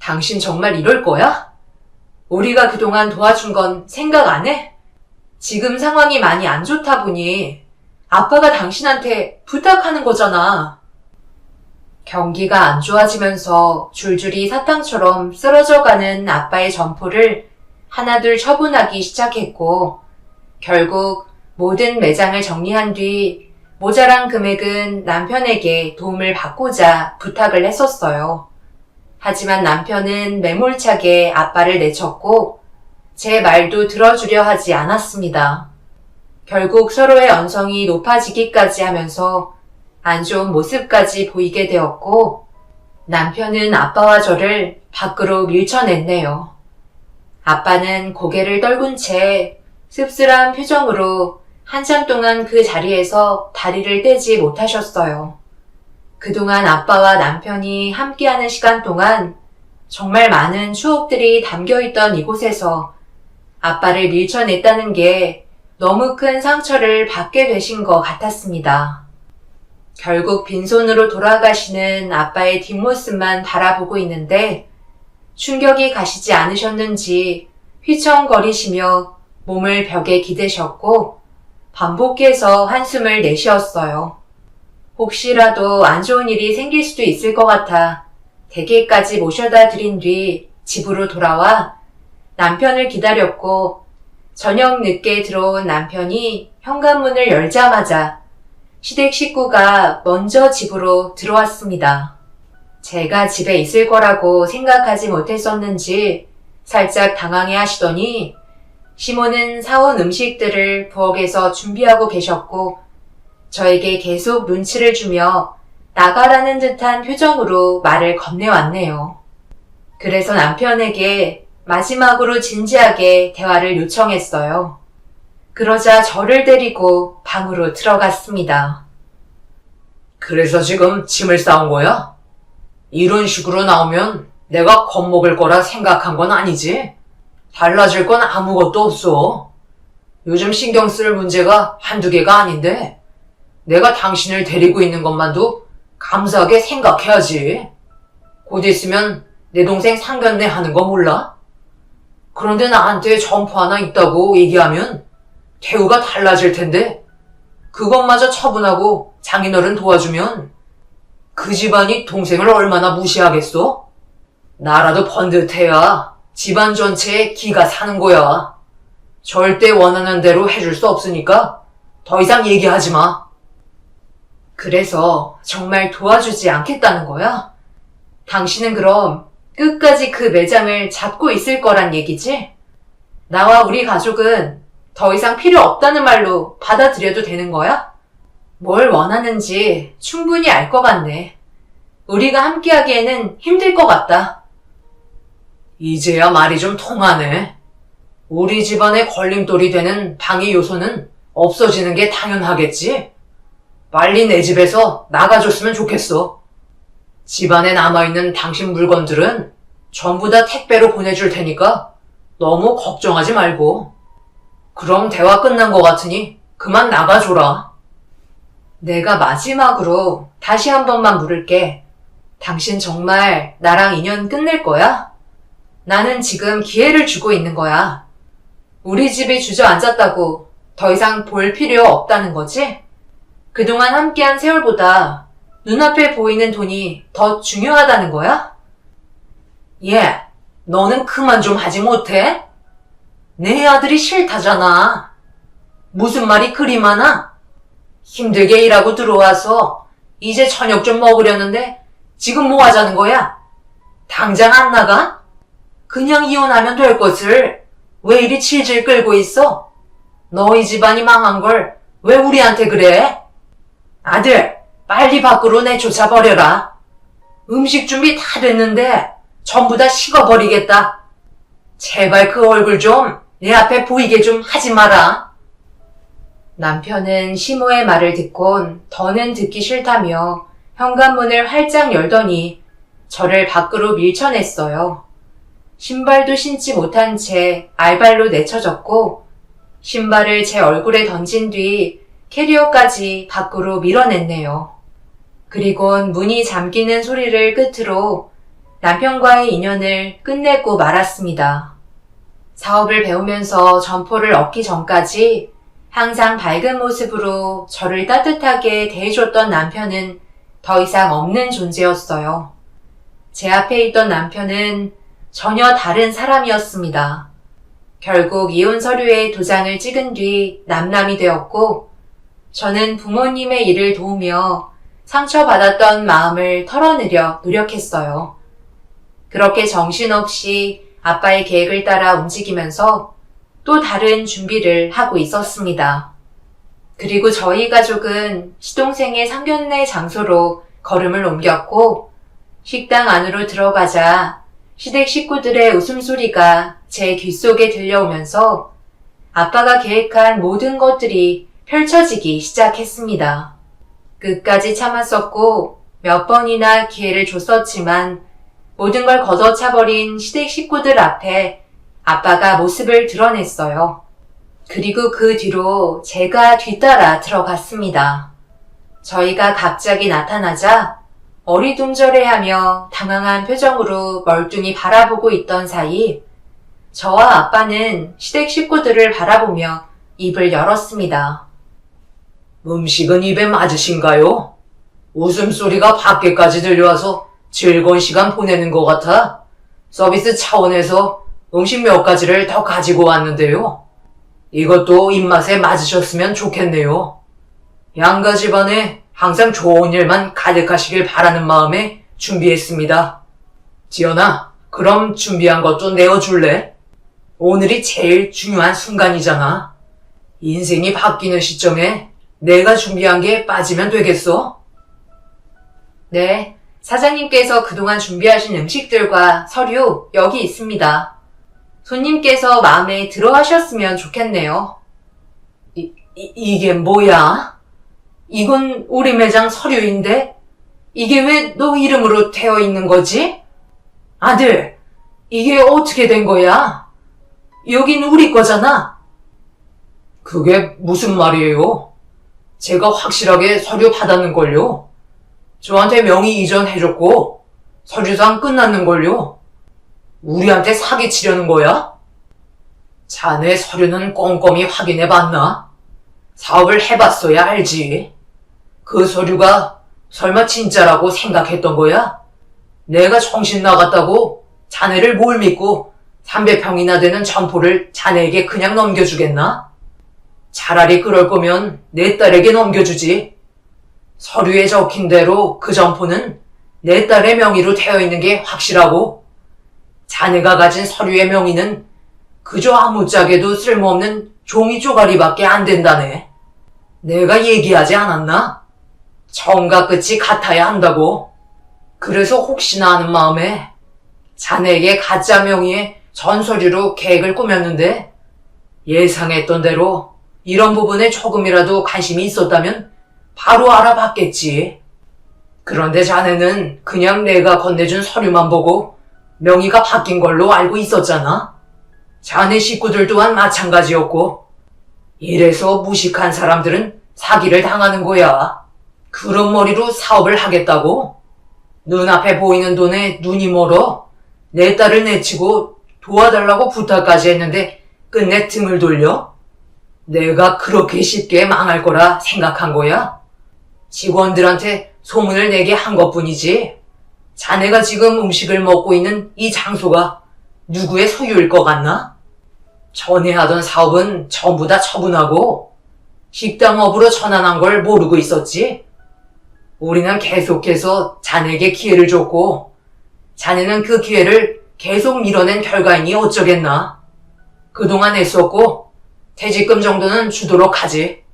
당신 정말 이럴 거야? 우리가 그동안 도와준 건 생각 안 해? 지금 상황이 많이 안 좋다 보니 아빠가 당신한테 부탁하는 거잖아. 경기가 안 좋아지면서 줄줄이 사탕처럼 쓰러져가는 아빠의 점포를 하나둘 처분하기 시작했고 결국 모든 매장을 정리한 뒤 모자란 금액은 남편에게 도움을 받고자 부탁을 했었어요. 하지만 남편은 매몰차게 아빠를 내쳤고 제 말도 들어주려 하지 않았습니다. 결국 서로의 언성이 높아지기까지 하면서 안 좋은 모습까지 보이게 되었고 남편은 아빠와 저를 밖으로 밀쳐냈네요. 아빠는 고개를 떨군 채 씁쓸한 표정으로 한참 동안 그 자리에서 다리를 떼지 못하셨어요. 그동안 아빠와 남편이 함께하는 시간 동안 정말 많은 추억들이 담겨있던 이곳에서 아빠를 밀쳐냈다는 게 너무 큰 상처를 받게 되신 것 같았습니다. 결국 빈손으로 돌아가시는 아빠의 뒷모습만 바라보고 있는데 충격이 가시지 않으셨는지 휘청거리시며 몸을 벽에 기대셨고 반복해서 한숨을 내쉬었어요. 혹시라도 안 좋은 일이 생길 수도 있을 것 같아 댁에까지 모셔다 드린 뒤 집으로 돌아와 남편을 기다렸고 저녁 늦게 들어온 남편이 현관문을 열자마자 시댁 식구가 먼저 집으로 들어왔습니다. 제가 집에 있을 거라고 생각하지 못했었는지 살짝 당황해 하시더니 시모는 사온 음식들을 부엌에서 준비하고 계셨고 저에게 계속 눈치를 주며 나가라는 듯한 표정으로 말을 건네왔네요. 그래서 남편에게 마지막으로 진지하게 대화를 요청했어요. 그러자 저를 데리고 방으로 들어갔습니다. 그래서 지금 짐을 싸온 거야? 이런 식으로 나오면 내가 겁먹을 거라 생각한 건 아니지? 달라질 건 아무것도 없어. 요즘 신경 쓸 문제가 한두 개가 아닌데 내가 당신을 데리고 있는 것만도 감사하게 생각해야지. 곧 있으면 내 동생 상견례 하는 거 몰라? 그런데 나한테 점포 하나 있다고 얘기하면 대우가 달라질 텐데 그것마저 처분하고 장인어른 도와주면 그 집안이 동생을 얼마나 무시하겠어? 나라도 번듯해야 집안 전체에 기가 사는 거야. 절대 원하는 대로 해줄 수 없으니까 더 이상 얘기하지 마. 그래서 정말 도와주지 않겠다는 거야? 당신은 그럼 끝까지 그 매장을 잡고 있을 거란 얘기지? 나와 우리 가족은 더 이상 필요 없다는 말로 받아들여도 되는 거야? 뭘 원하는지 충분히 알 것 같네. 우리가 함께하기에는 힘들 것 같다. 이제야 말이 좀 통하네. 우리 집안의 걸림돌이 되는 방해 요소는 없어지는 게 당연하겠지? 빨리 내 집에서 나가줬으면 좋겠어. 집안에 남아있는 당신 물건들은 전부 다 택배로 보내줄 테니까 너무 걱정하지 말고. 그럼 대화 끝난 것 같으니 그만 나가줘라. 내가 마지막으로 다시 한 번만 물을게. 당신 정말 나랑 인연 끝낼 거야? 나는 지금 기회를 주고 있는 거야. 우리 집이 주저앉았다고 더 이상 볼 필요 없다는 거지? 그동안 함께한 세월보다 눈앞에 보이는 돈이 더 중요하다는 거야? 예, 너는 그만 좀 하지 못해? 내 아들이 싫다잖아. 무슨 말이 그리 많아? 힘들게 일하고 들어와서 이제 저녁 좀 먹으려는데 지금 뭐 하자는 거야? 당장 안 나가? 그냥 이혼하면 될 것을 왜 이리 질질 끌고 있어? 너희 집안이 망한 걸 왜 우리한테 그래? 아들, 빨리 밖으로 내쫓아버려라. 음식 준비 다 됐는데 전부 다 식어버리겠다. 제발 그 얼굴 좀 내 앞에 보이게 좀 하지 마라. 남편은 시모의 말을 듣곤 더는 듣기 싫다며 현관문을 활짝 열더니 저를 밖으로 밀쳐냈어요. 신발도 신지 못한 채 알발로 내쳐졌고 신발을 제 얼굴에 던진 뒤 캐리어까지 밖으로 밀어냈네요. 그리곤 문이 잠기는 소리를 끝으로 남편과의 인연을 끝내고 말았습니다. 사업을 배우면서 점포를 얻기 전까지 항상 밝은 모습으로 저를 따뜻하게 대해줬던 남편은 더 이상 없는 존재였어요. 제 앞에 있던 남편은 전혀 다른 사람이었습니다. 결국 이혼 서류에 도장을 찍은 뒤 남남이 되었고 저는 부모님의 일을 도우며 상처받았던 마음을 털어내려 노력했어요. 그렇게 정신없이 아빠의 계획을 따라 움직이면서 또 다른 준비를 하고 있었습니다. 그리고 저희 가족은 시동생의 상견례 장소로 걸음을 옮겼고 식당 안으로 들어가자 시댁 식구들의 웃음소리가 제 귓속에 들려오면서 아빠가 계획한 모든 것들이 펼쳐지기 시작했습니다. 끝까지 참았었고 몇 번이나 기회를 줬었지만 모든 걸 걷어차버린 시댁 식구들 앞에 아빠가 모습을 드러냈어요. 그리고 그 뒤로 제가 뒤따라 들어갔습니다. 저희가 갑자기 나타나자 어리둥절해하며 당황한 표정으로 멀뚱히 바라보고 있던 사이 저와 아빠는 시댁 식구들을 바라보며 입을 열었습니다. 음식은 입에 맞으신가요? 웃음소리가 밖에까지 들려와서 즐거운 시간 보내는 것 같아 서비스 차원에서 음식 몇 가지를 더 가지고 왔는데요. 이것도 입맛에 맞으셨으면 좋겠네요. 양가 집안에 항상 좋은 일만 가득하시길 바라는 마음에 준비했습니다. 지연아, 그럼 준비한 것 좀 내어줄래? 오늘이 제일 중요한 순간이잖아. 인생이 바뀌는 시점에 내가 준비한 게 빠지면 되겠어? 네, 사장님께서 그동안 준비하신 음식들과 서류 여기 있습니다. 손님께서 마음에 들어 하셨으면 좋겠네요. 이게 뭐야? 이건 우리 매장 서류인데? 이게 왜 너 이름으로 되어 있는 거지? 아들, 이게 어떻게 된 거야? 여긴 우리 거잖아. 그게 무슨 말이에요? 제가 확실하게 서류 받았는걸요. 저한테 명의 이전해줬고 서류상 끝났는걸요. 우리한테 사기치려는 거야? 자네 서류는 꼼꼼히 확인해봤나? 사업을 해봤어야 알지. 그 서류가 설마 진짜라고 생각했던 거야? 내가 정신 나갔다고 자네를 뭘 믿고 300평이나 되는 점포를 자네에게 그냥 넘겨주겠나? 차라리 그럴 거면 내 딸에게 넘겨주지. 서류에 적힌 대로 그 점포는 내 딸의 명의로 되어 있는 게 확실하고, 자네가 가진 서류의 명의는 그저 아무짝에도 쓸모없는 종이 쪼가리밖에 안 된다네. 내가 얘기하지 않았나? 처음과 끝이 같아야 한다고. 그래서 혹시나 하는 마음에 자네에게 가짜 명의의 전서류로 계획을 꾸몄는데, 예상했던 대로 이런 부분에 조금이라도 관심이 있었다면 바로 알아봤겠지. 그런데 자네는 그냥 내가 건네준 서류만 보고 명의가 바뀐 걸로 알고 있었잖아. 자네 식구들 또한 마찬가지였고, 이래서 무식한 사람들은 사기를 당하는 거야. 그런 머리로 사업을 하겠다고? 눈앞에 보이는 돈에 눈이 멀어 내 딸을 내치고 도와달라고 부탁까지 했는데 끝내 등을 돌려? 내가 그렇게 쉽게 망할 거라 생각한 거야? 직원들한테 소문을 내게 한 것뿐이지. 자네가 지금 음식을 먹고 있는 이 장소가 누구의 소유일 것 같나? 전에 하던 사업은 전부 다 처분하고 식당업으로 전환한 걸 모르고 있었지. 우리는 계속해서 자네에게 기회를 줬고 자네는 그 기회를 계속 밀어낸 결과이니 어쩌겠나. 그동안 애썼고 퇴직금 정도는 주도록 하지.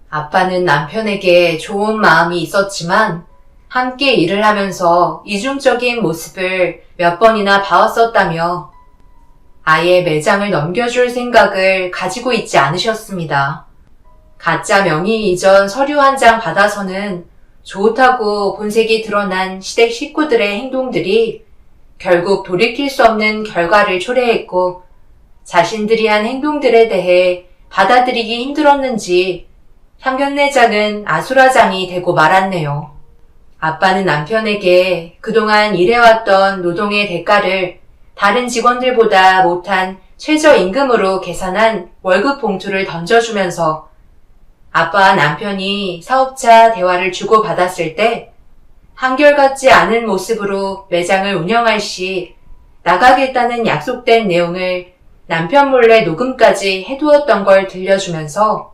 아빠는 남편에게 좋은 마음이 있었지만 함께 일을 하면서 이중적인 모습을 몇 번이나 봐왔었다며 아예 매장을 넘겨줄 생각을 가지고 있지 않으셨습니다. 가짜 명의 이전 서류 한 장 받아서는 좋다고 본색이 드러난 시댁 식구들의 행동들이 결국 돌이킬 수 없는 결과를 초래했고 자신들이 한 행동들에 대해 받아들이기 힘들었는지 상견례장은 아수라장이 되고 말았네요. 아빠는 남편에게 그동안 일해왔던 노동의 대가를 다른 직원들보다 못한 최저임금으로 계산한 월급 봉투를 던져주면서 아빠와 남편이 사업자 대화를 주고받았을 때 한결같지 않은 모습으로 매장을 운영할 시 나가겠다는 약속된 내용을 남편 몰래 녹음까지 해두었던 걸 들려주면서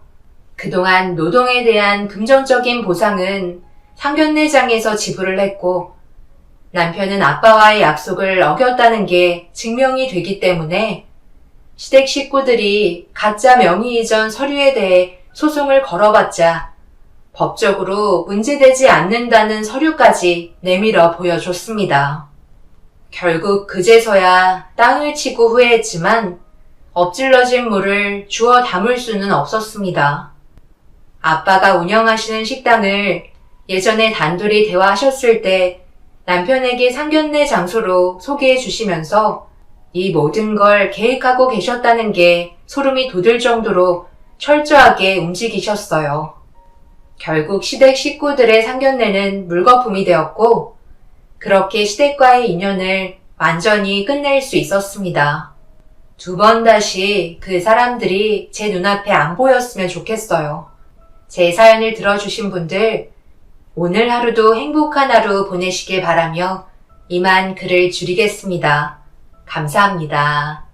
그동안 노동에 대한 금전적인 보상은 상견례장에서 지불을 했고 남편은 아빠와의 약속을 어겼다는 게 증명이 되기 때문에 시댁 식구들이 가짜 명의 이전 서류에 대해 소송을 걸어봤자 법적으로 문제되지 않는다는 서류까지 내밀어 보여줬습니다. 결국 그제서야 땅을 치고 후회했지만 엎질러진 물을 주워 담을 수는 없었습니다. 아빠가 운영하시는 식당을 예전에 단둘이 대화하셨을 때 남편에게 상견례 장소로 소개해 주시면서 이 모든 걸 계획하고 계셨다는 게 소름이 돋을 정도로 철저하게 움직이셨어요. 결국 시댁 식구들의 상견례는 물거품이 되었고 그렇게 시댁과의 인연을 완전히 끝낼 수 있었습니다. 두 번 다시 그 사람들이 제 눈앞에 안 보였으면 좋겠어요. 제 사연을 들어주신 분들 오늘 하루도 행복한 하루 보내시길 바라며 이만 글을 줄이겠습니다. 감사합니다.